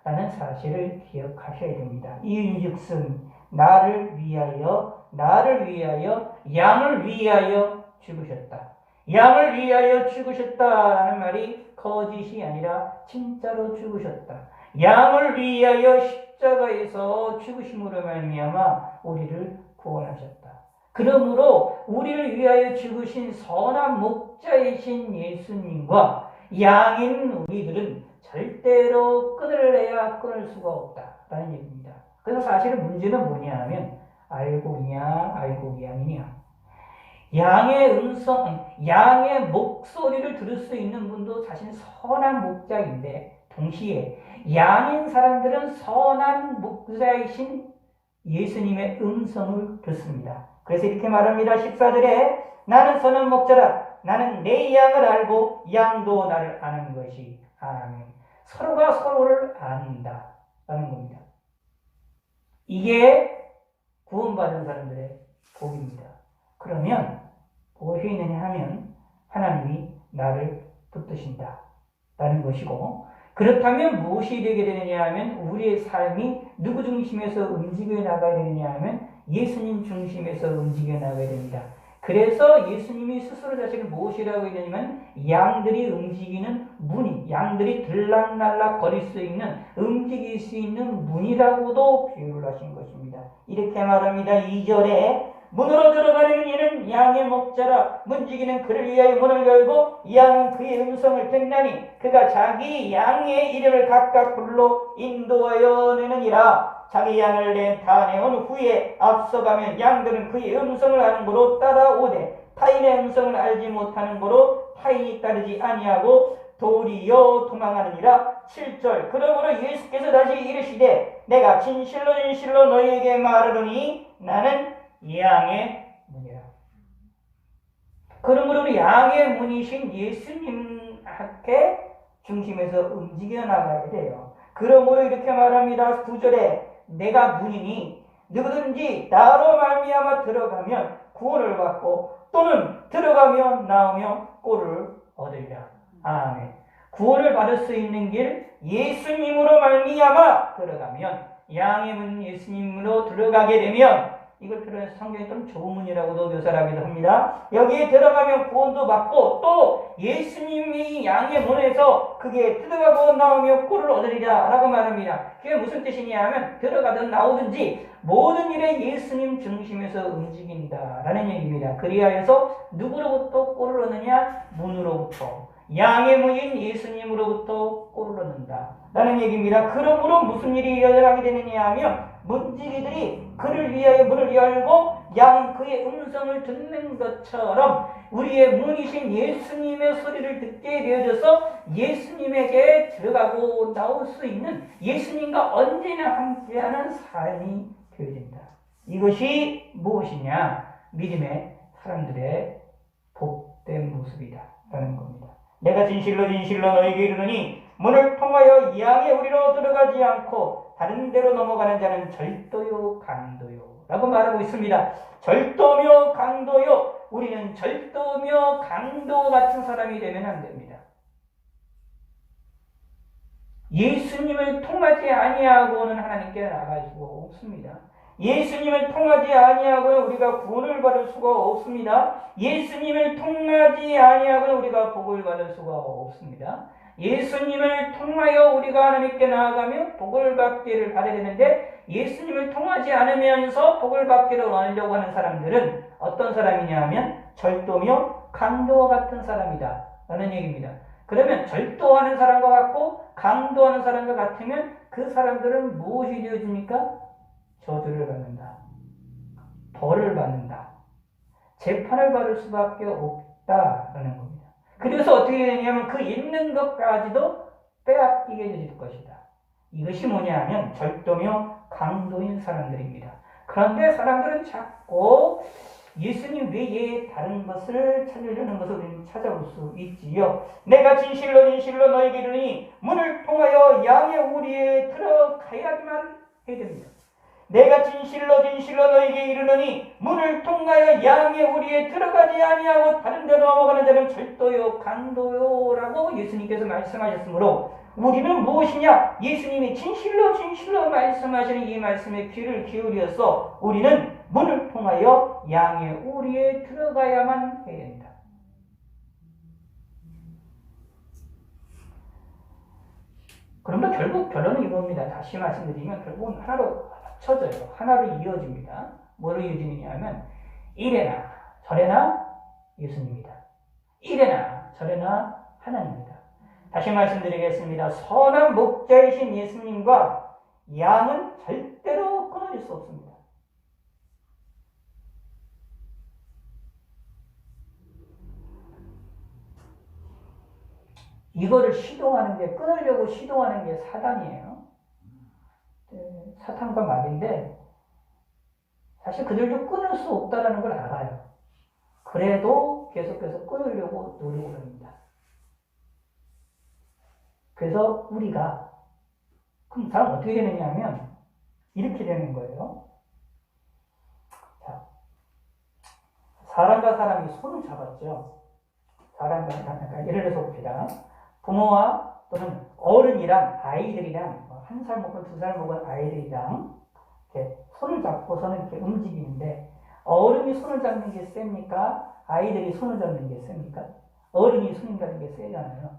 Speaker 1: 라는 사실을 기억하셔야 됩니다. 이인즉슨 나를 위하여 양을 위하여 죽으셨다. 양을 위하여 죽으셨다라는 말이 거짓이 아니라 진짜로 죽으셨다. 양을 위하여 십자가에서 죽으심으로 말미암아 우리를 구원하셨다. 그러므로 우리를 위하여 죽으신 선한 목자이신 예수님과 양인 우리들은 절대로 끊을래야 끊을 수가 없다라는 얘기입니다. 그래서 사실은 문제는 뭐냐 하면 알고 양이냐. 양의 음성, 양의 목소리를 들을 수 있는 분도 사실 선한 목자인데 동시에 양인 사람들은 선한 목자이신 예수님의 음성을 듣습니다. 그래서 이렇게 말합니다. 14절에 나는 선한 목자라. 나는 내 양을 알고 양도 나를 아는 것이 아멘. 서로가 서로를 안다 라는 겁니다. 이게 구원받은 사람들의 복입니다. 그러면 무엇이 있느냐 하면 하나님이 나를 붙드신다 라는 것이고, 그렇다면 무엇이 되게 되느냐 하면 우리의 삶이 누구 중심에서 움직여 나가야 되느냐 하면 예수님 중심에서 움직여 나가야 됩니다. 그래서 예수님이 스스로 자신을 무엇이라고 했냐면 양들이 움직이는 문이, 양들이 들락날락 거릴 수 있는, 움직일 수 있는 문이라고도 비유를 하신 것입니다. 이렇게 말합니다. 2절에 문으로 들어가려는 이는 양의 목자라. 문지기는 그를 위하여 문을 열고 양은 그의 음성을 듣나니 그가 자기 양의 이름을 각각 불러 인도하여 내느니라. 자기 양을 다 내온 후에 앞서가면 양들은 그의 음성을 아는 거로 따라오되 타인의 음성을 알지 못하는 거로 타인이 따르지 아니하고 도리어 도망하느니라. 7절 그러므로 예수께서 다시 이르시되 내가 진실로 너희에게 말하노니 나는 양의 문이라. 그러므로 우리 양의 문이신 예수님께 중심에서 움직여 나가야 돼요. 그러므로 이렇게 말합니다. 9절에 내가 문이니 누구든지 나로 말미암아 들어가면 구원을 받고 또는 들어가며 나오며 꼴을 얻으리라. 아멘. 구원을 받을 수 있는 길 예수님으로 말미암아 들어가면, 양의 문 예수님으로 들어가게 되면, 이걸 표현해서 성경에 좀 조문이라고도 묘사를 하기도 합니다. 여기에 들어가면 구원도 받고 또 예수님이 양의 문에서 그게 들어가고 나오며 꼴을 얻으리라 라고 말합니다. 그게 무슨 뜻이냐 하면 들어가든 나오든지 모든 일에 예수님 중심에서 움직인다 라는 얘기입니다. 그리하여서 누구로부터 꼴을 얻느냐? 문으로부터, 양의 문인 예수님으로부터 꼴을 얻는다 라는 얘기입니다. 그러므로 무슨 일이 일어나게 되느냐 하면 문지기들이 그를 위하여 문을 열고 양은 그의 음성을 듣는 것처럼 우리의 문이신 예수님의 소리를 듣게 되어져서 예수님에게 들어가고 나올 수 있는, 예수님과 언제나 함께하는 삶이 되어진다. 이것이 무엇이냐? 믿음의 사람들의 복된 모습이다 라는 겁니다. 내가 진실로 너희에게 이르노니 문을 통하여 양의 우리로 들어가지 않고 다른 데로 넘어가는 자는 절도요 강도요 라고 말하고 있습니다. 절도며 강도요. 우리는 절도며 강도 같은 사람이 되면 안 됩니다. 예수님을 통하지 아니하고는 하나님께 나갈 수가 없습니다. 예수님을 통하지 아니하고는 우리가 구원을 받을 수가 없습니다. 예수님을 통하지 아니하고는 우리가 복을 받을 수가 없습니다. 예수님을 통하여 우리가 하나님께 나아가며 복을 받기를 받아야 되는데, 예수님을 통하지 않으면서 복을 받기를 원하려고 하는 사람들은 어떤 사람이냐 하면 절도며 강도와 같은 사람이다 라는 얘기입니다. 그러면 절도하는 사람과 같고 강도하는 사람과 같으면 그 사람들은 무엇이 되어집니까? 저주를 받는다, 벌을 받는다, 재판을 받을 수밖에 없다라는 겁니다. 그래서 어떻게 되냐면 그 있는 것까지도 빼앗기게 될 것이다. 이것이 뭐냐 하면 절도며 강도인 사람들입니다. 그런데 사람들은 자꾸 예수님 외에 다른 것을 찾으려는 것을 우리는 찾아볼 수 있지요. 내가 진실로 진실로 너에게 이르니 문을 통하여 양의 우리에 들어가야지만 해야 됩니다. 내가 진실로 진실로 너에게 이르노니 문을 통하여 양의 우리에 들어가지 아니하고 다른 데로 넘어가는 자는 절도요 강도요라고 예수님께서 말씀하셨으므로 우리는 무엇이냐? 예수님이 진실로 진실로 말씀하시는 이 말씀에 귀를 기울여서 우리는 문을 통하여 양의 우리에 들어가야만 해야 됩니다. 그러면 결국 결론은 이겁니다. 다시 말씀드리면 결국은 하나로 합쳐져요. 하나로 이어집니다. 뭐로 이어지느냐 하면 이래나 저래나 예수님이다. 이래나 저래나 하나님이다. 다시 말씀드리겠습니다. 선한 목자이신 예수님과 양은 절대로 끊어질 수 없습니다. 이거를 시도하는 게, 끊으려고 시도하는 게 사단이에요. 사탄과 마귀인데 사실 그들도 끊을 수 없다는 걸 알아요. 그래도 계속해서 끊으려고 노력을 합니다. 그래서 우리가 그럼 다음 어떻게 되느냐 하면 이렇게 되는 거예요. 자, 사람과 사람이 손을 잡았죠. 사람과 사람, 예를 들어서 봅시다. 부모와 또는 어른이랑 아이들이랑 1살 먹은 2살 먹은 아이들이랑 이렇게 손을 잡고서는 이렇게 움직이는데 어른이 손을 잡는 게 셉니까? 아이들이 손을 잡는 게 셉니까? 어른이 손을 잡는 게 세잖아요.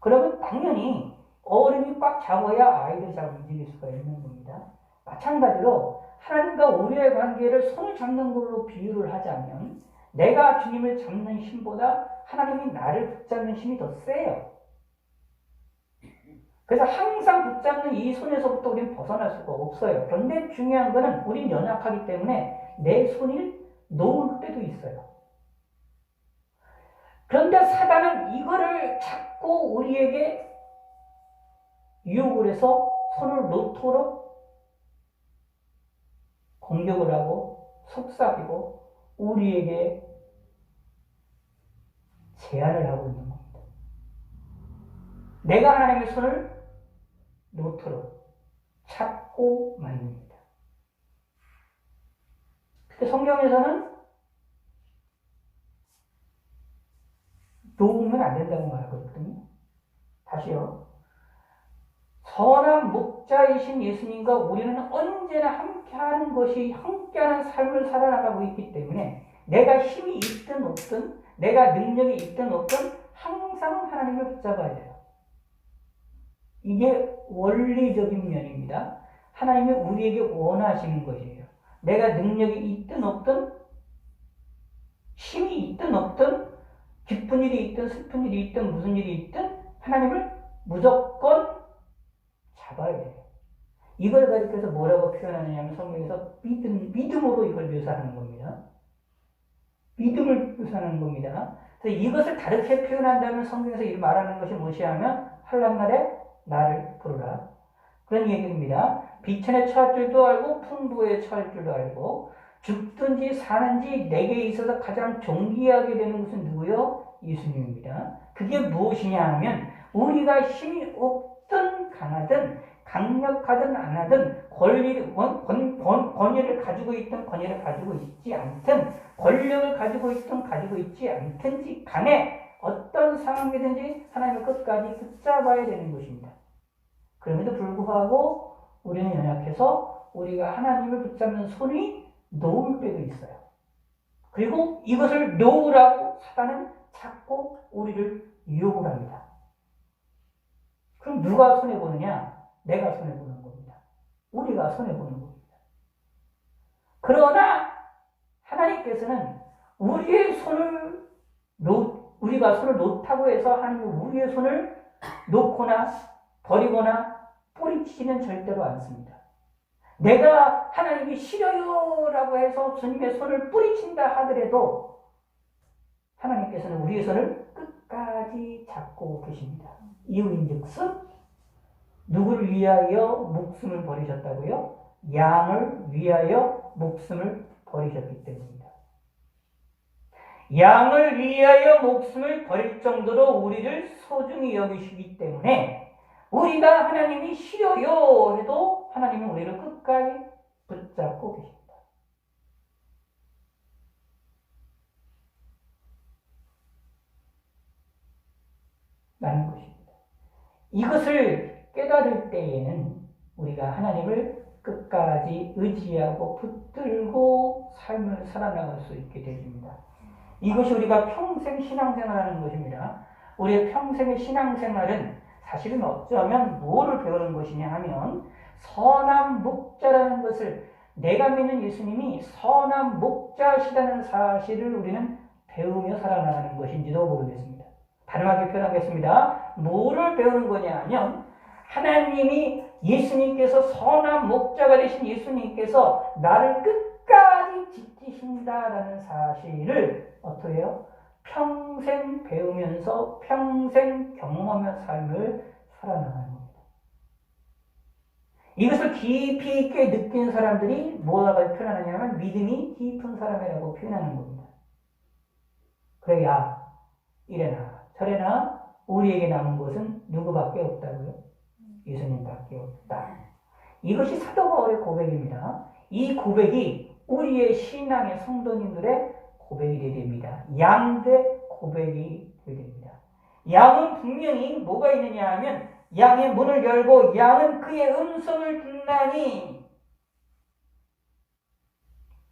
Speaker 1: 그러면 당연히 어른이 꽉 잡아야 아이들이 잘 움직일 수가 있는 겁니다. 마찬가지로 하나님과 우리의 관계를 손을 잡는 걸로 비유를 하자면 내가 주님을 잡는 힘보다 하나님이 나를 붙잡는 힘이 더 세요. 그래서 항상 붙잡는 이 손에서부터 우리는 벗어날 수가 없어요. 그런데 중요한 거는 우린 연약하기 때문에 내 손이 놓을 때도 있어요. 그런데 사단은 이거를 자꾸 우리에게 유혹을 해서 손을 놓도록 공격을 하고 속삭이고 우리에게 제한을 하고 있는 겁니다. 내가 하나님의 손을 놓도록 찾고 만듭니다. 근데 성경에서는 놓으면 안 된다고 말하거든요. 다시요. 선한 목자이신 예수님과 우리는 언제나 함께하는 것이 함께하는 삶을 살아나가고 있기 때문에 내가 힘이 있든 없든 내가 능력이 있든 없든 항상 하나님을 붙잡아야 돼요. 이게 원리적인 면입니다. 하나님이 우리에게 원하시는 것이에요. 내가 능력이 있든 없든 힘이 있든 없든 기쁜 일이 있든 슬픈 일이 있든 무슨 일이 있든 하나님을 무조건 잡아야 돼요. 이걸 가지고서 뭐라고 표현하느냐면 성경에서 믿음으로 이걸 묘사하는 겁니다. 믿음을 묘사하는 겁니다. 그래서 이것을 다르게 표현한다면 성경에서 말하는 것이 무엇이냐면 환난날에 나를 부르라. 그런 얘기입니다. 비천에 처할 줄도 알고 풍부에 처할 줄도 알고 죽든지 사는지 내게 있어서 가장 존귀하게 되는 것은 누구요? 예수님입니다. 그게 무엇이냐 하면 우리가 힘이 없든 강하든 강력하든 안 하든 권위를 가지고 있든 권위를 가지고 있지 않든 권력을 가지고 있든 가지고 있지 않든지 간에 어떤 상황이든지 하나님을 끝까지 붙잡아야 되는 것입니다. 그럼에도 불구하고 우리는 연약해서 우리가 하나님을 붙잡는 손이 놓을 때도 있어요. 그리고 이것을 놓으라고 사단은 자꾸 우리를 유혹을 합니다. 그럼 누가 손해보느냐? 내가 손해보는 겁니다. 우리가 손해보는 겁니다. 그러나 하나님께서는 우리가 손을 놓다고 해서 하나님이 우리의 손을 놓거나 버리거나 뿌리치지는 절대로 않습니다. 내가 하나님이 싫어요라고 해서 주님의 손을 뿌리친다 하더라도 하나님께서는 우리의 손을 끝까지 잡고 계십니다. 이유인즉슨 누구를 위하여 목숨을 버리셨다고요? 양을 위하여 목숨을 버리셨기 때문입니다. 양을 위하여 목숨을 버릴 정도로 우리를 소중히 여기시기 때문에 우리가 하나님이 싫어요 해도 하나님은 우리를 끝까지 붙잡고 계십니다. 라는 것입니다. 이것을 깨달을 때에는 우리가 하나님을 끝까지 의지하고 붙들고 삶을 살아나갈 수 있게 됩니다. 이것이 우리가 평생 신앙생활하는 것입니다. 우리의 평생의 신앙생활은 사실은 어쩌면 뭐를 배우는 것이냐 하면 선한 목자라는 것을, 내가 믿는 예수님이 선한 목자시라는 사실을 우리는 배우며 살아나가는 것인지도 모르겠습니다. 다름하게 표현하겠습니다. 뭐를 배우는 거냐 하면 하나님이, 예수님께서 선한 목자가 되신 예수님께서 나를 끝까지 지키신다라는 사실을 어떻게 해요? 평생 배우면서 평생 경험하며 삶을 살아나가는 겁니다. 이것을 깊이 있게 느낀 사람들이 뭐라고 표현하냐면 믿음이 깊은 사람이라고 표현하는 겁니다. 그래야 이래나 저래나 우리에게 남은 것은 누구밖에 없다고요? 예수님밖에 없다. 이것이 사도 바울의 고백입니다. 이 고백이 우리의 신앙의 성도님들의 고백이 되어야 됩니다. 양대 고백이 되어야 됩니다. 양은 분명히 뭐가 있느냐 하면 양의 문을 열고 양은 그의 음성을 듣나니,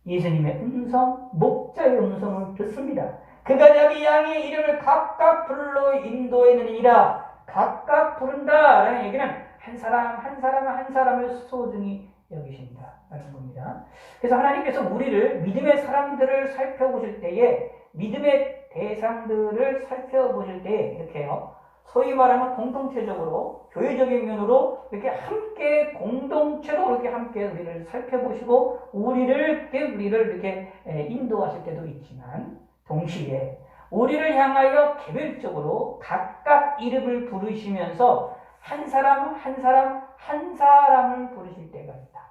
Speaker 1: 예수님의 음성, 목자의 음성을 듣습니다. 그가 자기 양의 이름을 각각 불러 인도하느니라. 각각 부른다라는 얘기는 한 사람 한 사람을 소중히 여기신다라는 겁니다. 그래서 하나님께서 우리를, 믿음의 사람들을 살펴보실 때에, 믿음의 대상들을 살펴보실 때에 이렇게 해요. 소위 말하면 공동체적으로, 교회적인 면으로 이렇게 함께 공동체로 이렇게 함께 우리를 살펴보시고 우리를 이렇게 인도하실 때도 있지만, 동시에 우리를 향하여 개별적으로 각각 이름을 부르시면서 한 사람 한 사람을 부르실 때가 있다.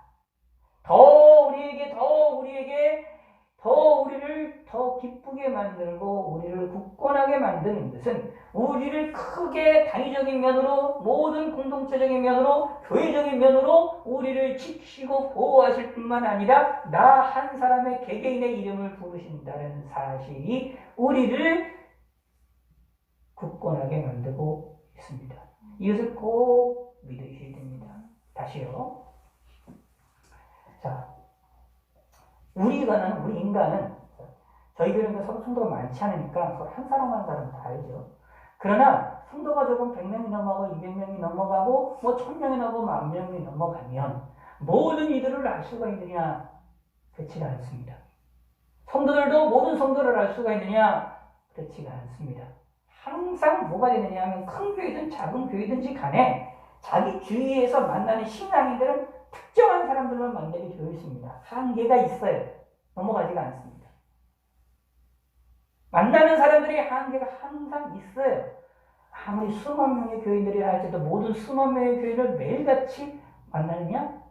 Speaker 1: 우리를 더 기쁘게 만들고 우리를 굳건하게 만드는 것은 우리를 크게 단위적인 면으로, 모든 공동체적인 면으로, 교회적인 면으로 우리를 지키시고 보호하실 뿐만 아니라 나 한 사람의 개개인의 이름을 부르신다는 사실이 우리를 굳건하게 만들고 있습니다. 이것을 꼭 믿으셔야 됩니다. 다시요. 자, 우리 인간은 저희 교회는 서로 성도가 많지 않으니까 서로 한 사람 다 알죠. 그러나 성도가 조금 100명이 넘어가고 200명이 넘어가고 1000명이 넘어가고 10,000명이 넘어가면 모든 이들을 알 수가 있느냐? 그렇지가 않습니다. 성도들도 모든 성도를 알 수가 있느냐? 그렇지가 않습니다. 항상 뭐가 되느냐 하면 큰 교회든 작은 교회든지 간에 자기 주위에서 만나는 신앙인들은 특정한 사람들만 만나게 되어 있습니다. 한계가 있어요. 넘어가지가 않습니다. 만나는 사람들이 한계가 항상 있어요. 아무리 수만 명의 교인들이라 할지라도 모든 수만 명의 교인을 매일같이 만나느냐?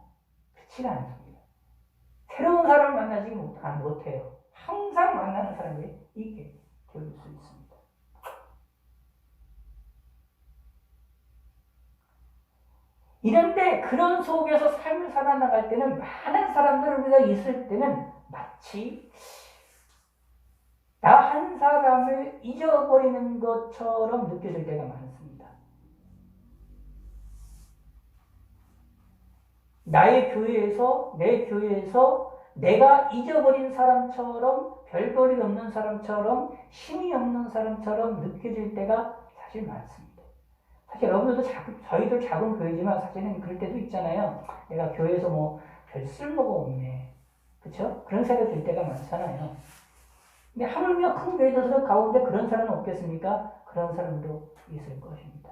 Speaker 1: 그렇지가 않습니다. 새로운 사람을 만나지 못해요. 항상 만나는 사람들이 있게 되어 수 있습니다. 이런데 그런 속에서 삶을 살아나갈 때는 많은 사람들 우리가 있을 때는 마치 나 한 사람을 잊어버리는 것처럼 느껴질 때가 많습니다. 내 교회에서 내가 잊어버린 사람처럼, 별볼이 없는 사람처럼, 힘이 없는 사람처럼 느껴질 때가 사실 많습니다. 사실 여러분들도 저희도 작은 교회지만 사실은 그럴 때도 있잖아요. 내가 교회에서 별 쓸모가 없네. 그쵸? 그런 생각이 들 때가 많잖아요. 근데 하물며 큰 교회들 가운데 그런 사람은 없겠습니까? 그런 사람도 있을 것입니다.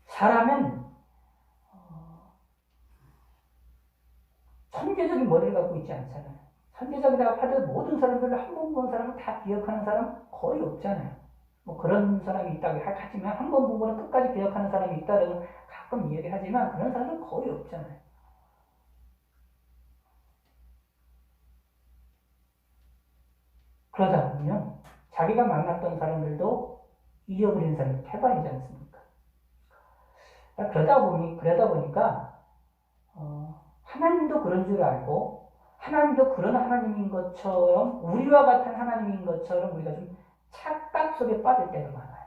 Speaker 1: 사람은 천재적인 머리를 갖고 있지 않잖아요. 천재적이라고 하더라도 모든 사람들을 한 번 본 사람을 다 기억하는 사람 거의 없잖아요. 뭐 그런 사람이 있다고 하지만 한 번 본 거는 끝까지 기억하는 사람이 있다고 가끔 이야기를 하지만 그런 사람은 거의 없잖아요. 그러다 보면 자기가 만났던 사람들도 잊어버리는 사람이 태반이지 않습니까? 그러다 보니까 하나님도 그런 줄 알고 하나님도 그런 하나님인 것처럼 우리와 같은 하나님인 것처럼 우리가 좀 착각 속에 빠질 때가 많아요.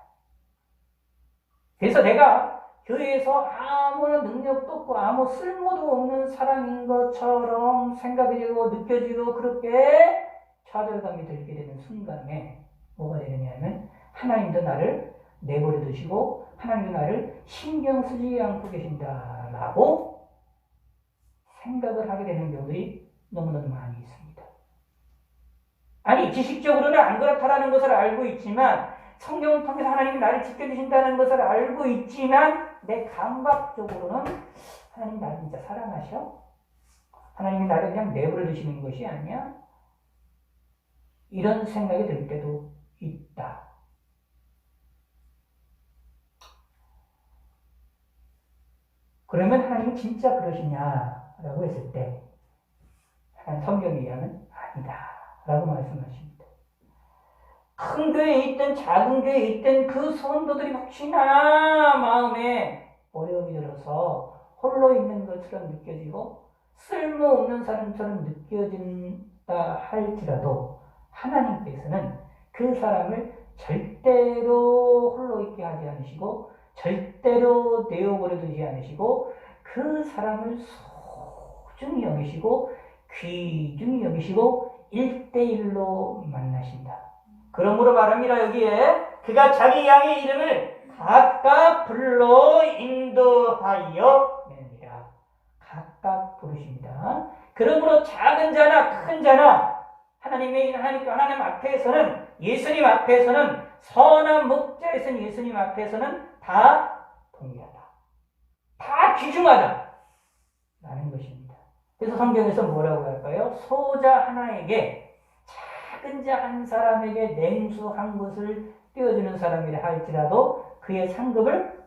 Speaker 1: 그래서 내가 교회에서 아무런 능력도 없고 아무 쓸모도 없는 사람인 것처럼 생각이 되고 느껴지고 그렇게 좌절감이 들게 되는 순간에 뭐가 되느냐면 하나님도 나를 내버려 두시고 하나님도 나를 신경 쓰지 않고 계신다라고 생각을 하게 되는 경우들이 너무너무 많이 있습니다. 아니 지식적으로는 안 그렇다라는 것을 알고 있지만 성경을 통해서 하나님이 나를 지켜주신다는 것을 알고 있지만 내 감각적으로는 하나님 나를 진짜 사랑하셔? 하나님이 나를 그냥 내버려 두시는 것이 아니야? 이런 생각이 들 때도 있다. 그러면 하나님이 진짜 그러시냐라고 했을 때 성경에 의하면 아니다 라고 말씀하십니다. 큰 교회에 있든 작은 교회에 있든 그 성도들이 혹시나 마음에 어려움이 들어서 홀로 있는 것처럼 느껴지고 쓸모없는 사람처럼 느껴진다 할지라도 하나님께서는 그 사람을 절대로 홀로 있게 하지 않으시고 절대로 내어버려 두지 않으시고 그 사람을 소중히 여기시고 귀중히 여기시고 1대1로 만나신다. 그러므로 말합니다. 여기에 그가 자기 양의 이름을 각각 불러 인도하여 냅니다. 각각 부르십니다. 그러므로 작은 자나 큰 자나 하나님 앞에서는 예수님 앞에서는 선한 목자에서는 예수님 앞에서는 다 동일하다. 다 귀중하다. 라는 것입니다. 그래서 성경에서 뭐라고 할까요? 소자 하나에게 작은 자 한 사람에게 냉수 한 것을 띄워주는 사람이라 할지라도 그의 상급을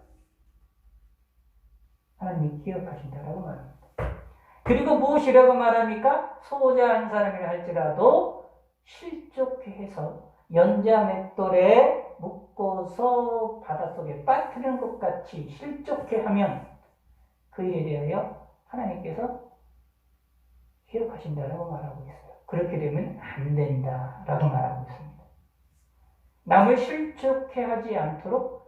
Speaker 1: 하나님이 기억하신다라고 말합니다. 그리고 무엇이라고 말합니까? 소자 한 사람이라 할지라도 실족해 해서 연자 맷돌에 묶어서 바닷속에 빠뜨리는 것 같이 실족해 하면 그 일에 대하여 하나님께서 기억하신다라고 말하고 있어요. 그렇게 되면 안 된다라고 말하고 있습니다. 남을 실족해 하지 않도록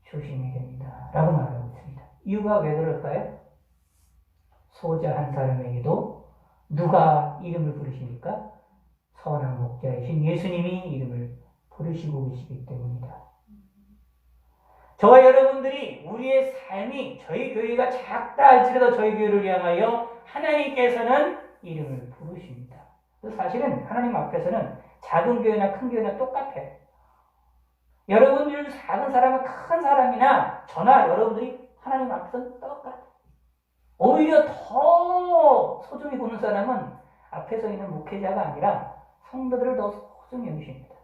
Speaker 1: 조심해야 됩니다라고 말하고 있습니다. 이유가 왜 그럴까요? 소자 한 사람에게도 누가 이름을 부르십니까? 선한 목자이신 예수님이 이름을 부르시고 계시기 때문입니다. 저와 여러분들이 우리의 삶이 저희 교회가 작다 할지라도 저희 교회를 향하여 하나님께서는 이름을 부르십니다. 사실은 하나님 앞에서는 작은 교회나 큰 교회나 똑같아요. 여러분들 작은 사람은 큰 사람이나 저나 여러분들이 하나님 앞에서는 똑같아요. 오히려 더 소중히 보는 사람은 앞에 서 있는 목회자가 아니라 성도들을 더 소중히 여기십니다.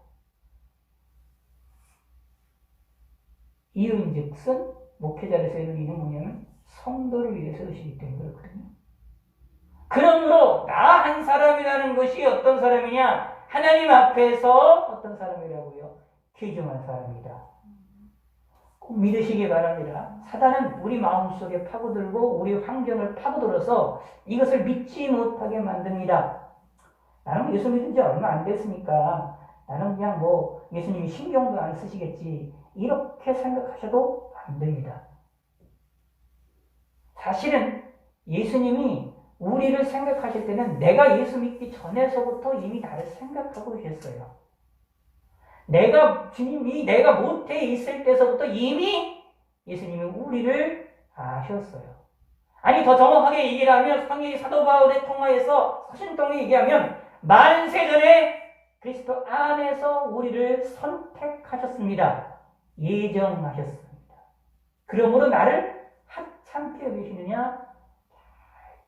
Speaker 1: 이유인즉슨 목회자를 세우는 이유는 뭐냐면 성도를 위해 세우시기 때문에 그렇거든요. 그러므로 나 한 사람이라는 것이 어떤 사람이냐? 하나님 앞에서 어떤 사람이라고요? 귀중한 사람이다. 꼭 믿으시기 바랍니다. 사단은 우리 마음속에 파고들고 우리 환경을 파고들어서 이것을 믿지 못하게 만듭니다. 나는 예수 믿은 지 얼마 안 됐으니까 나는 그냥 예수님이 신경도 안 쓰시겠지 이렇게 생각하셔도 안 됩니다. 사실은 예수님이 우리를 생각하실 때는 내가 예수 믿기 전에서부터 이미 나를 생각하고 계셨어요. 내가 모태에 있을 때서부터 이미 예수님이 우리를 아셨어요. 아니 더 정확하게 얘기를 하면 성경이 사도 바울의 통화에서 서신통에 얘기하면 만세전에 그리스도 안에서 우리를 선택하셨습니다. 예정하셨습니다. 그러므로 나를 하찮게 여기시느냐?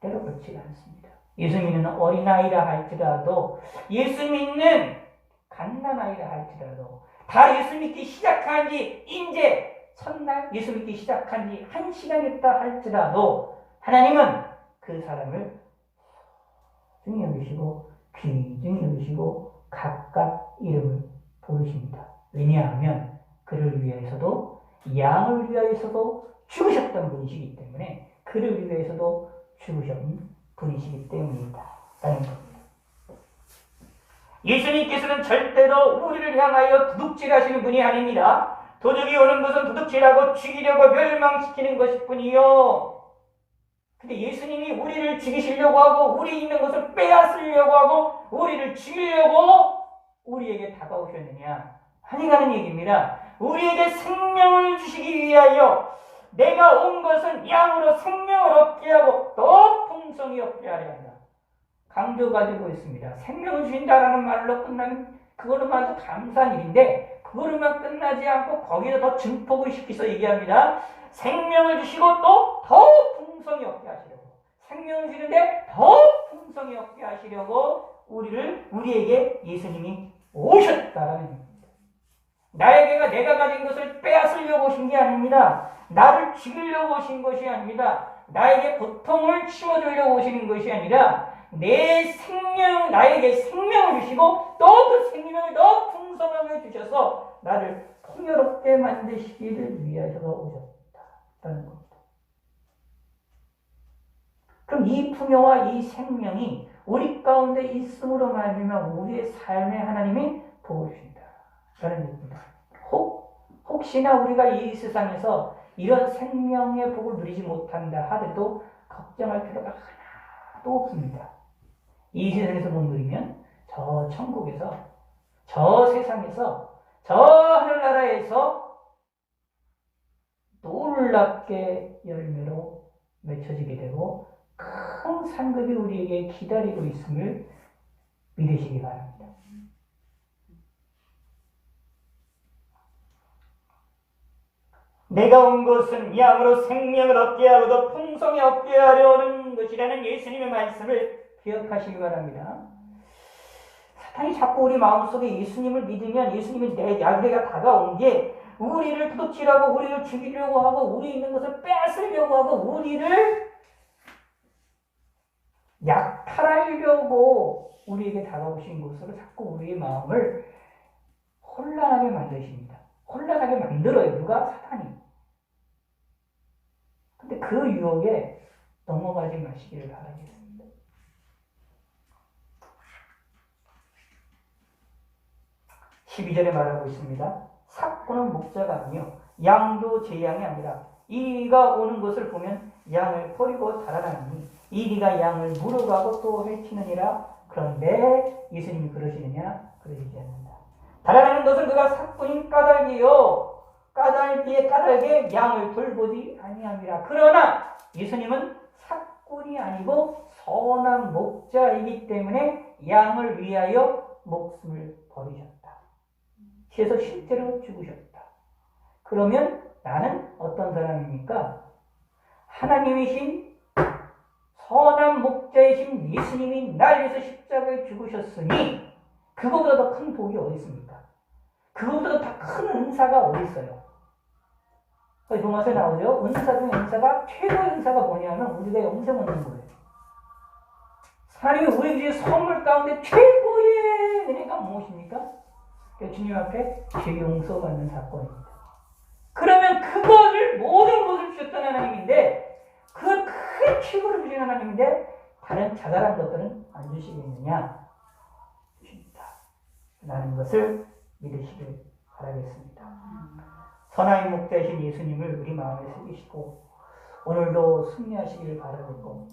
Speaker 1: 절대로 그렇지 않습니다. 예수 믿는 어린아이라 할지라도 예수 믿는 갓난아이라 할지라도 다 예수 믿기 시작한 지 이제 첫날 예수 믿기 시작한 지 1시간 있다 할지라도 하나님은 그 사람을 중히 여기시고 귀중히 여기시고 각각 이름을 부르십니다. 왜냐하면 그를 위해서도 양을 위하여서도 죽으셨던 분이시기 때문에 그를 위해서도 죽으셨던 분이시기 때문이다 라는 겁니다. 예수님께서는 절대로 우리를 향하여 도둑질하시는 분이 아닙니다. 도둑이 오는 것은 도둑질하고 죽이려고 멸망시키는 것일 뿐이요. 근데 예수님이 우리를 죽이시려고 하고 우리 있는 것을 빼앗으려고 하고 우리를 죽이려고 우리에게 다가오셨느냐? 아니라는 얘기입니다. 우리에게 생명을 주시기 위하여 내가 온 것은 양으로 생명을 얻게 하고 또 풍성히 얻게 하려 한다. 강조 가지고 있습니다. 생명을 주신다라는 말로 끝나면 그거로만 감사한 일인데 그거로만 끝나지 않고 거기에 더 증폭을 시켜서 얘기합니다. 생명을 주시고 또 더 풍성히 얻게 하시려고. 생명을 주는데 더 풍성히 얻게 하시려고 우리에게 예수님이 오셨다라는 얘기입니다. 나에게가 내가 가진 것을 빼앗으려고 오신 게 아닙니다. 나를 죽이려고 오신 것이 아닙니다. 나에게 고통을 치워주려고 오시는 것이 아니라 나에게 생명을 주시고 또 그 생명을 더 풍성하게 주셔서 나를 풍요롭게 만드시기를 위해서 오셨다는 겁니다. 그럼 이 풍요와 이 생명이 우리 가운데 있음으로 말미암아 우리의 삶에 하나님이 도우신다 라는 얘기입니다. 혹시나 우리가 이 세상에서 이런 생명의 복을 누리지 못한다 하더라도 걱정할 필요가 하나도 없습니다. 이 세상에서 못 누리면 저 천국에서, 저 세상에서, 저 하늘나라에서 놀랍게 열매로 맺혀지게 되고 큰 상급이 우리에게 기다리고 있음을 믿으시기 바랍니다. 내가 온 것은 양으로 생명을 얻게 하고도 풍성히 얻게 하려는 것이라는 예수님의 말씀을 기억하시기 바랍니다. 사탄이 자꾸 우리 마음속에 예수님을 믿으면 예수님이 내가 다가온 게 우리를 도둑질하고 우리를 죽이려고 하고 우리 있는 것을 뺏으려고 하고 우리를 약탈하려고 우리에게 다가오신 것으로 자꾸 우리의 마음을 혼란하게 만드십니다. 혼란하게 만들어요. 누가? 사탄이. 근데 그 유혹에 넘어가지 마시기를 바라겠습니다. 12절에 말하고 있습니다. 삭고는 목자가 아니요 양도 제 양이 아니라 이리가 오는 것을 보면 양을 버리고 달아나니 이리가 양을 물어가고 또 헬치느니라. 그런데 예수님이 그러시느냐? 그러시지 않는다. 달아나는 것은 그가 삭고인 까닭이요 까닭에 까닭에 양을 돌보지 아니함이라. 그러나 예수님은 삭군이 아니고 선한 목자이기 때문에 양을 위하여 목숨을 버리셨다. 그래서 실제로 죽으셨다. 그러면 나는 어떤 사람입니까? 하나님이신 선한 목자이신 예수님이 날 위해서 십자가에 죽으셨으니 그거보다 더 큰 복이 어디 있습니까? 그거보다 더 큰 은사가 어디 있어요? 로마서에 나오죠. 은사 중 은사가 최고의 은사가 뭐냐면 우리가 영생 얻는 거예요. 하나님이 우리에게 선물 가운데 최고의 은혜가 무엇입니까? 주님 앞에 죄 용서받는 사건입니다. 그러면 그거를 모든 것을 주셨던 하나님인데 그 큰 축복을 주신 하나님인데 다른 자잘한 것들은 안 주시겠느냐? 주십니다. 라는 것을 믿으시길 바라겠습니다. 선하의 목자이신 예수님을 우리 마음에 새기시고 오늘도 승리하시길 바라겠고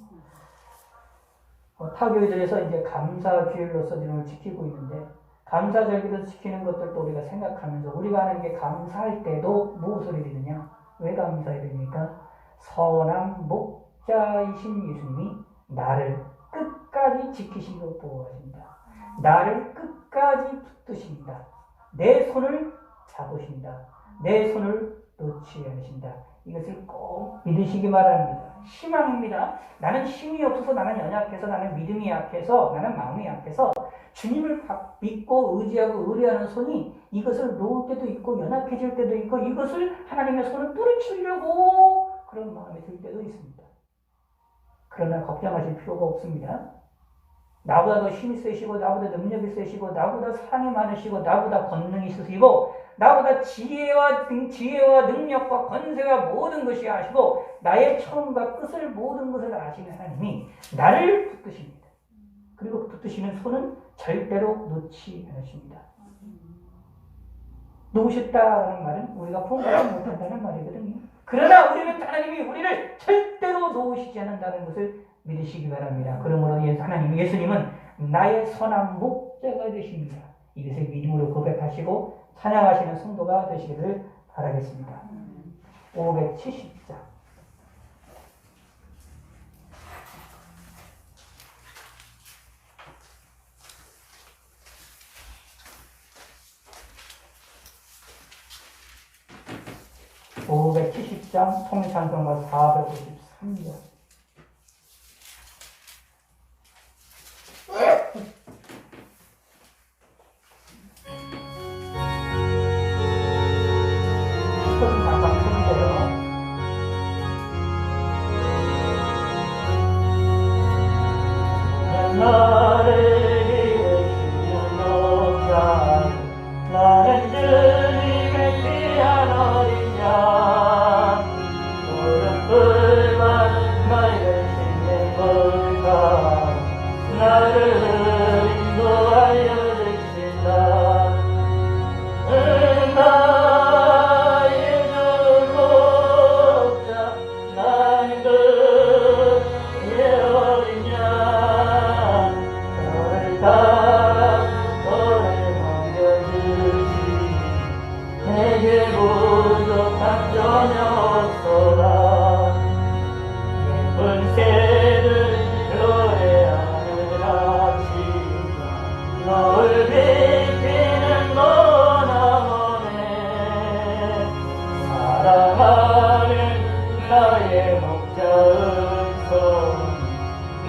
Speaker 1: 타교회들에서 이제 감사주일로서 오늘 지키고 있는데 감사절기를 지키는 것들도 우리가 생각하면서 우리가 하는 게 감사할 때도 무엇을 드리느냐? 왜 감사해야 됩니까? 선한 목자이신 예수님이 나를 끝까지 지키시고 보호하신다. 나를 끝까지 붙드신다. 내 손을 잡으신다. 내 손을 놓지 않으신다. 이것을 꼭 믿으시기 바랍니다. 희망입니다. 나는 힘이 없어서 나는 연약해서 나는 믿음이 약해서 나는 마음이 약해서 주님을 믿고 의지하고 의뢰하는 손이 이것을 놓을 때도 있고 연약해질 때도 있고 이것을 하나님의 손을 뿌리치려고 그런 마음이 들 때도 있습니다. 그러나 걱정하실 필요가 없습니다. 나보다 더 힘이 세시고 나보다 능력이 세시고 나보다 사랑이 많으시고 나보다 권능이 있으시고 나보다 지혜와 능력과 권세와 모든 것이 아시고 나의 처음과 끝을 모든 것을 아시는 하나님이 나를 붙드십니다. 그리고 붙드시는 손은 절대로 놓지 않으십니다. 놓으셨다는 말은 우리가 포기하지 못한다는 말이거든요. 그러나 우리는 하나님이 우리를 절대로 놓으시지 않는다는 것을 믿으시기 바랍니다. 그러므로 하나님 예수님은 나의 선한 목자가 되십니다. 이것을 믿음으로 고백하시고 찬양하시는 성도가 되시기를 바라겠습니다. 570장 570장 통일찬송가 453장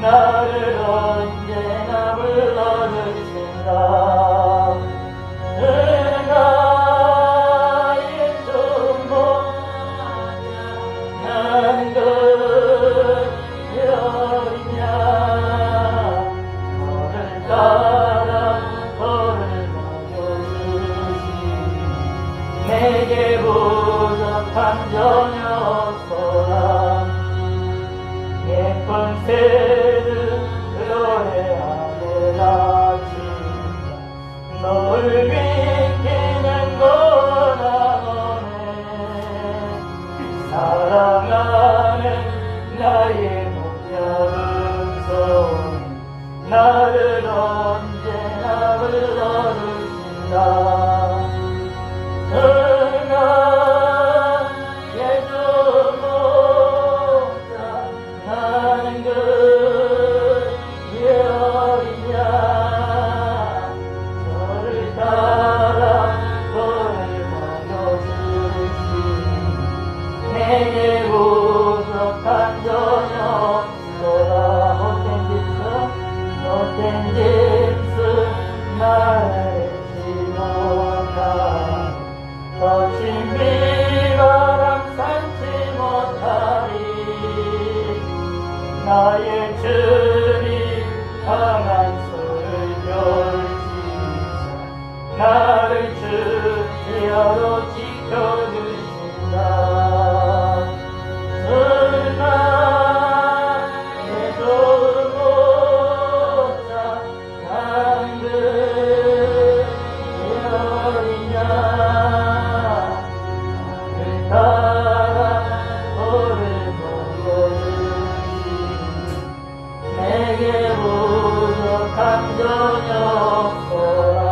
Speaker 1: 나를 언제나 불러주신다. 나의 전부하자 나는 그리 어리냐. 너를 따라 너를 먹여주시니 내게 부족한 전혀 없어라. 예쁜 새를 노래하는 아침 널 비키는 거라오네. 사랑하는 나의 목자른 손 나를 언제나 불러주신다. 내게 부족한 전혀 없어라. 못된 짓은 말지 못하. 거친 비바람 삼지 못하리. 나의 주님 강한 손을 펼치사 나를 주야로 지켜주신다. 내게 부족한 전혀 없어라.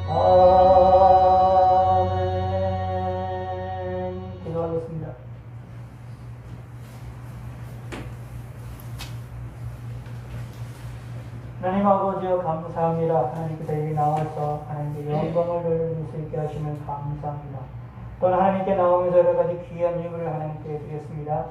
Speaker 1: 아멘. 기도하겠습니다. 하나님 아버지여 감사합니다. 하나님께서 여기 나와서 하나님께 영광을 돌릴 수 있게 하시면 감사합니다. 또 하나님께 나오면서 여러 가지 귀한 예물을 하나님께 드렸습니다. 드립니다.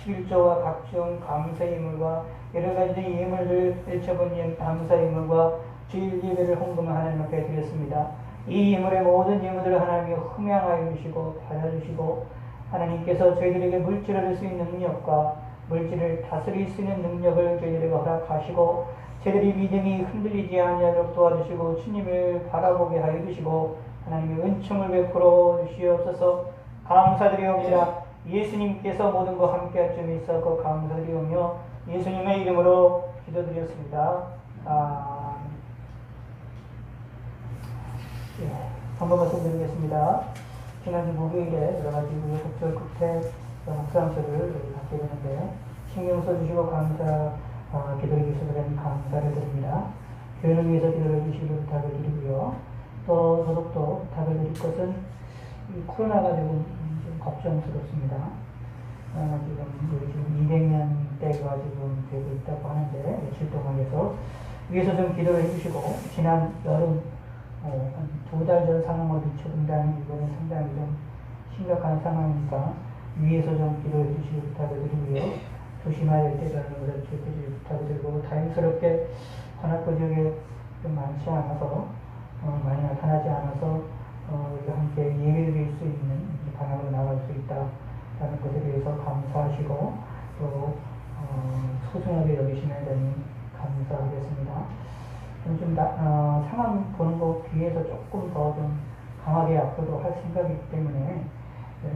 Speaker 1: 11조와 각종 감사의 예물과 여러 가지 예물을 일처분 감사의 예물과 주일 예배를 헌금을 하나님 앞에 드렸습니다. 이 예물의 모든 예물들을 하나님이 흠양하여 주시고 받아주시고 하나님께서 저희들에게 물질을 얻을 수 있는 능력과 물질을 다스릴 수 있는 능력을 저희들에게 허락하시고 저희들이 믿음이 흔들리지 아니하도록 도와주시고 주님을 바라보게 하여 주시고 하나님의 은총을 베풀어 주시옵소서. 감사드리옵니다. 예수님께서 모든 것 함께할 점이 있었고 감사드리오며 예수님의 이름으로 기도드렸습니다. 한번 말씀드리겠습니다. 지난주 목요일에 여러 가지 우여곡절 끝에 묵상서를 받게 되는데 신경 써주시고 기도해 주셔서 감사를 드립니다. 교회를 위해서 기도해 주시기를 부탁을 드리고요. 또 더욱더 부탁을 드릴 것은 이 코로나가 좀 걱정스럽습니다. 지금 200년대가 지금 되고 있다고 하는데 며칠 동안 위해서 좀 기도를 해주시고 지난 여름 한 2달 전 상황을 비춰본다면 이번에 상당히 좀 심각한 상황이니까 위에서 좀 기도해 주시기 부탁을 드리고요. 조심해야 할 때라는 것을 기억해 부탁을 드리고 다행스럽게 관악구 지역에 좀 많지 않아서 많이 나타나지 않아서 우리가 함께 예배를 드릴 수 있는 방향으로 나갈 수 있다는 것에 대해서 감사하시고 또 소중하게 여기시는 데는 감사하겠습니다. 상황 보는 것 뒤에서 조금 더 좀 강하게 앞으로 할 생각이기 때문에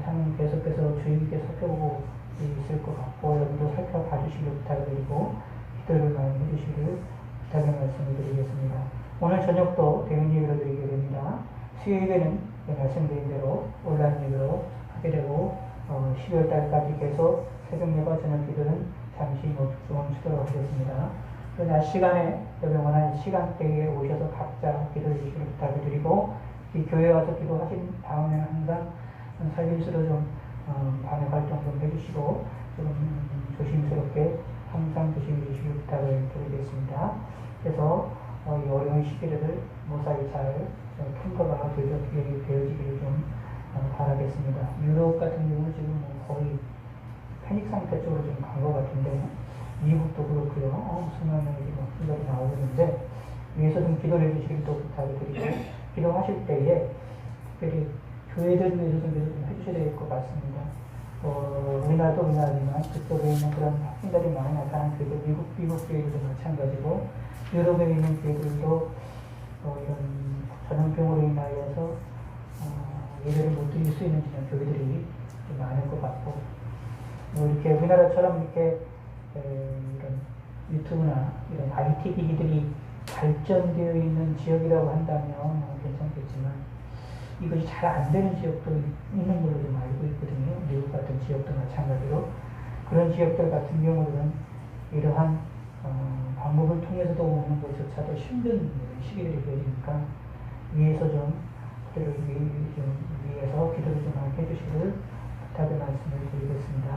Speaker 1: 상황 계속해서 주의 깊게 살펴보고 있을 것 같고 여러분도 살펴봐 주시길 부탁드리고 기도를 많이 해주시길 부탁의 말씀을 드리겠습니다. 오늘 저녁도 대면 예배를 드리게 됩니다. 수요 예배는 말씀드린 대로 온라인 예배로 하게 되고 12월 달까지 계속 새벽 예배 저녁 기도는 잠시 멈추도록 하겠습니다. 낮 시간에 여러분 원하는 시간대에 오셔서 각자 기도해 주시길 부탁을 드리고 이 교회 와서 기도하신 다음에는 항상 살림수로 좀 방역 활동 좀 해주시고 좀 조심스럽게 항상 조심해 주시길 부탁을 드리겠습니다. 그래서 이 어려운 시기를 무사히 잘 통과가 되어지기를 좀 바라겠습니다. 유럽 같은 경우는 지금 거의 패닉 상태 쪽으로 좀 간 것 같은데 미국도 그렇고요. 수많은 생각이 나오고 있는데 위에서 좀 기도를 해주시길 또 부탁을 드리고 기도하실 때에 특별히 교회들 위해서 좀 해주셔야 될 것 같습니다. 우리나라도 우리나라지만 그쪽에 있는 그런 학생들이 많이 나타나는 교회들, 미국 교회들도 마찬가지고 유럽에 있는 교회들도 이런 전염병으로 인하여서 예배를 못 드릴 수 있는 교회들이 좀 많을 것 같고 이렇게 우리나라처럼 이렇게 이런 유튜브나 이런 IT 기기들이 발전되어 있는 지역이라고 한다면 괜찮겠지만 이것이 잘 안 되는 지역도 있는 걸로 좀 알고 있거든요. 미국 같은 지역도 마찬가지로 그런 지역들 같은 경우는 이러한 방법을 통해서도 오는 것조차도 힘든 시기들이 되니까 위에서 좀 그들을 위해서 기도를 좀 해주시기를 부탁의 말씀을 드리겠습니다.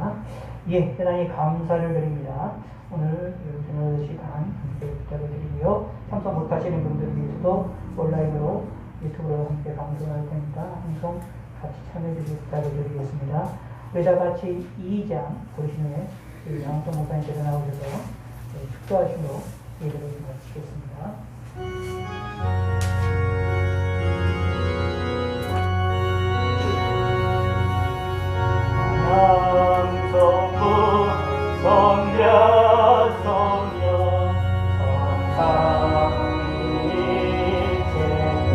Speaker 1: 대단히 감사를 드립니다. 오늘 저녁 시간 함께 부탁을 드리고요. 참석 못하시는 분들을 위해서도 온라인으로 유튜브로 함께 방송할 테니까 항상 같이 참여해 주시기 부탁을 드리겠습니다. 의자 같이 2장 보시는 양성 목사님께서 나오셔서 축도하시고 예배를 마치겠습니다. 성부 성자 성령 성삼위일체에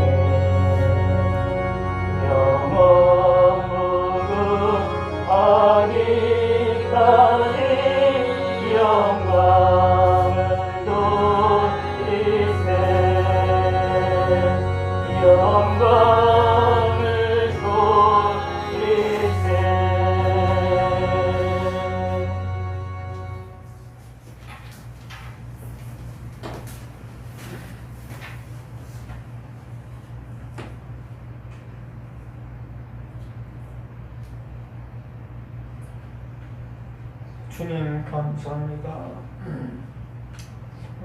Speaker 1: 영원 무궁하기까지 영광을 돌리세 영광을 돌리세.
Speaker 3: 주님 감사합니다.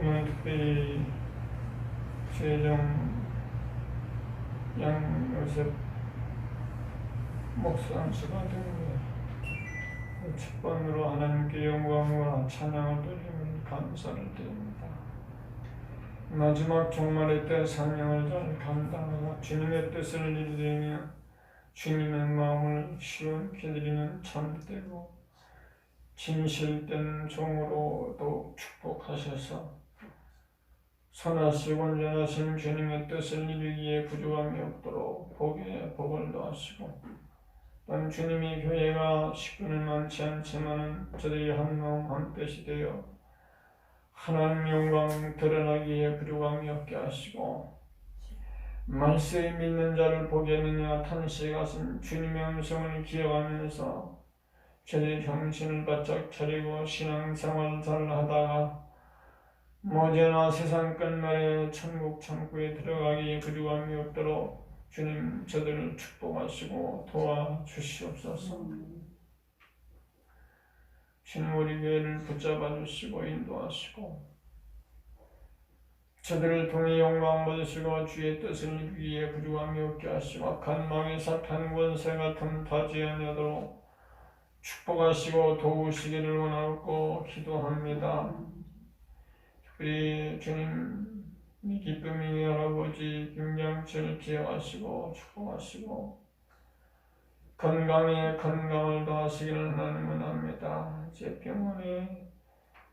Speaker 3: 오늘 특별히 최정 양요셉 목사 안수받은 축복으로 하나님께 영광과 찬양을 드리며 감사를 드립니다. 마지막 종말의 때 사명을 잘 감당하여 주님의 뜻을 이루며 주님의 마음을 시원케 드리는 참되고 진실된 종으로 더욱 축복하셔서 선하시고 온전하신 주님의 뜻을 이루기에 부족함이 없도록 복에 복을 더하시고 또한 주님이 교회가 식구는 많지 않지만 저들이 한 마음 한 뜻이 되어 하나님 영광 드러나기에 부족함이 없게 하시고 말세에 믿는 자를 보겠느냐 탄식하신 주님의 음성을 기억하면서 저들이 정신을 바짝 차리고 신앙생활 잘 하다가 머지않아 세상 끝말에 천국 창고에 들어가기에 부족함이 없도록 주님 저들을 축복하시고 도와주시옵소서. 주님 우리 교회를 붙잡아 주시고 인도하시고 저들을 통해 영광 받으시고 주의 뜻을 이루기에 부족함이 없게 하시고 악한 마귀 사탄 권세 같은 타지 아니하도록 축복하시고 도우시기를 원하고 기도합니다. 특별히 주님 이 기쁨이 할아버지 김양철을 기억하시고 축복하시고 건강에 건강을 더하시기를 하나님은 합니다. 제 병원에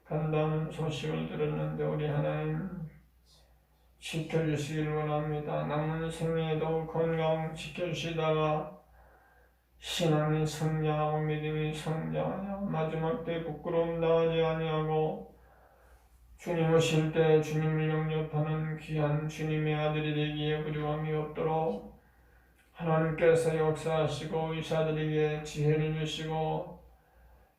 Speaker 3: 간다는 소식을 들었는데 우리 하나님 지켜주시기를 원합니다. 남은 생애에도 건강 지켜주시다가 신앙이 성장하고 믿음이 성장하여 마지막 때 부끄러움 당하지 아니하고 주님 오실 때 주님을 영접하는 귀한 주님의 아들이 되기에 부족함이 없도록 하나님께서 역사하시고 의사들에게 지혜를 주시고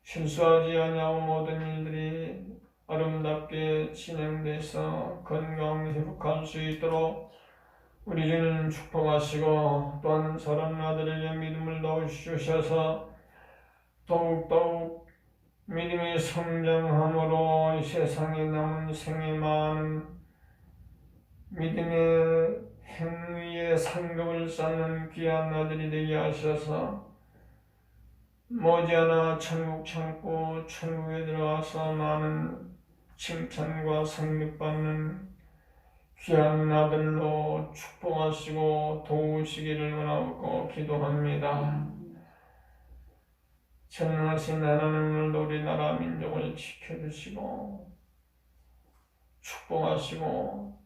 Speaker 3: 실수하지 아니하고 모든 일들이 아름답게 진행돼서 건강 회복할 수 있도록 우리 주님 축복하시고 또한 사랑 아들에게 믿음을 넣으셔서 더욱더욱 믿음의 성장함으로 이 세상에 남은 생에 많은 믿음의 행위의 상급을 쌓는 귀한 아들이 되게 하셔서 머지않아 천국 창고 천국에 들어가서 많은 칭찬과 성립받는 귀한 아들로 축복하시고 도우시기를 원하고 기도합니다. 전능하신 하나님 오늘도 우리나라 민족을 지켜주시고 축복하시고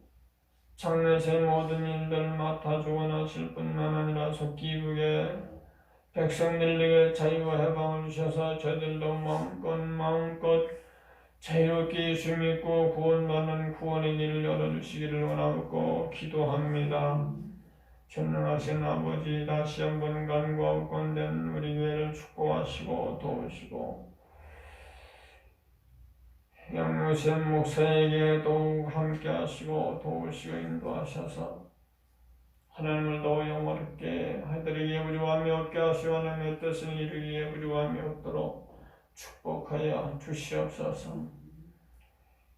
Speaker 3: 장래의 모든 일들 맡아 주관하실 뿐만 아니라 속기국의 백성들에게 자유와 해방을 주셔서 저들도 마음껏 자유롭게 예수 믿고 구원받는 구원의 길을 열어주시기를 원하고 기도합니다. 전능하신 아버지 다시 한번 간과 없건된 우리 교회를 축복하시고 도우시고 양로샘 목사에게 더욱 함께 하시고 도우시고 인도하셔서 하나님을 더 영화롭게 하들에게 부족함이 없게 하시고 하나님의 뜻을 이루기에 부족함이 없도록 축복하여 주시옵소서.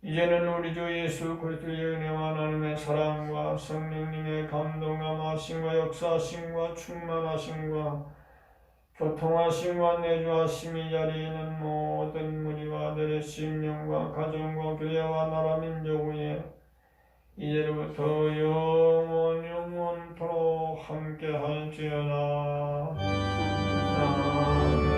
Speaker 3: 이제는 우리 주 예수 그리스도의 은혜와 하나님의 사랑과 성령님의 감동함하심과 역사하심과 충만하심과 교통하심과 내주하심이 자리에 있는 모든 무리와 아들의 심령과 가정과 교회와 나라 민족 위에 이제부터 영원토록 함께 할지어다. 아멘.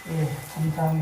Speaker 1: 예, 감사합니다.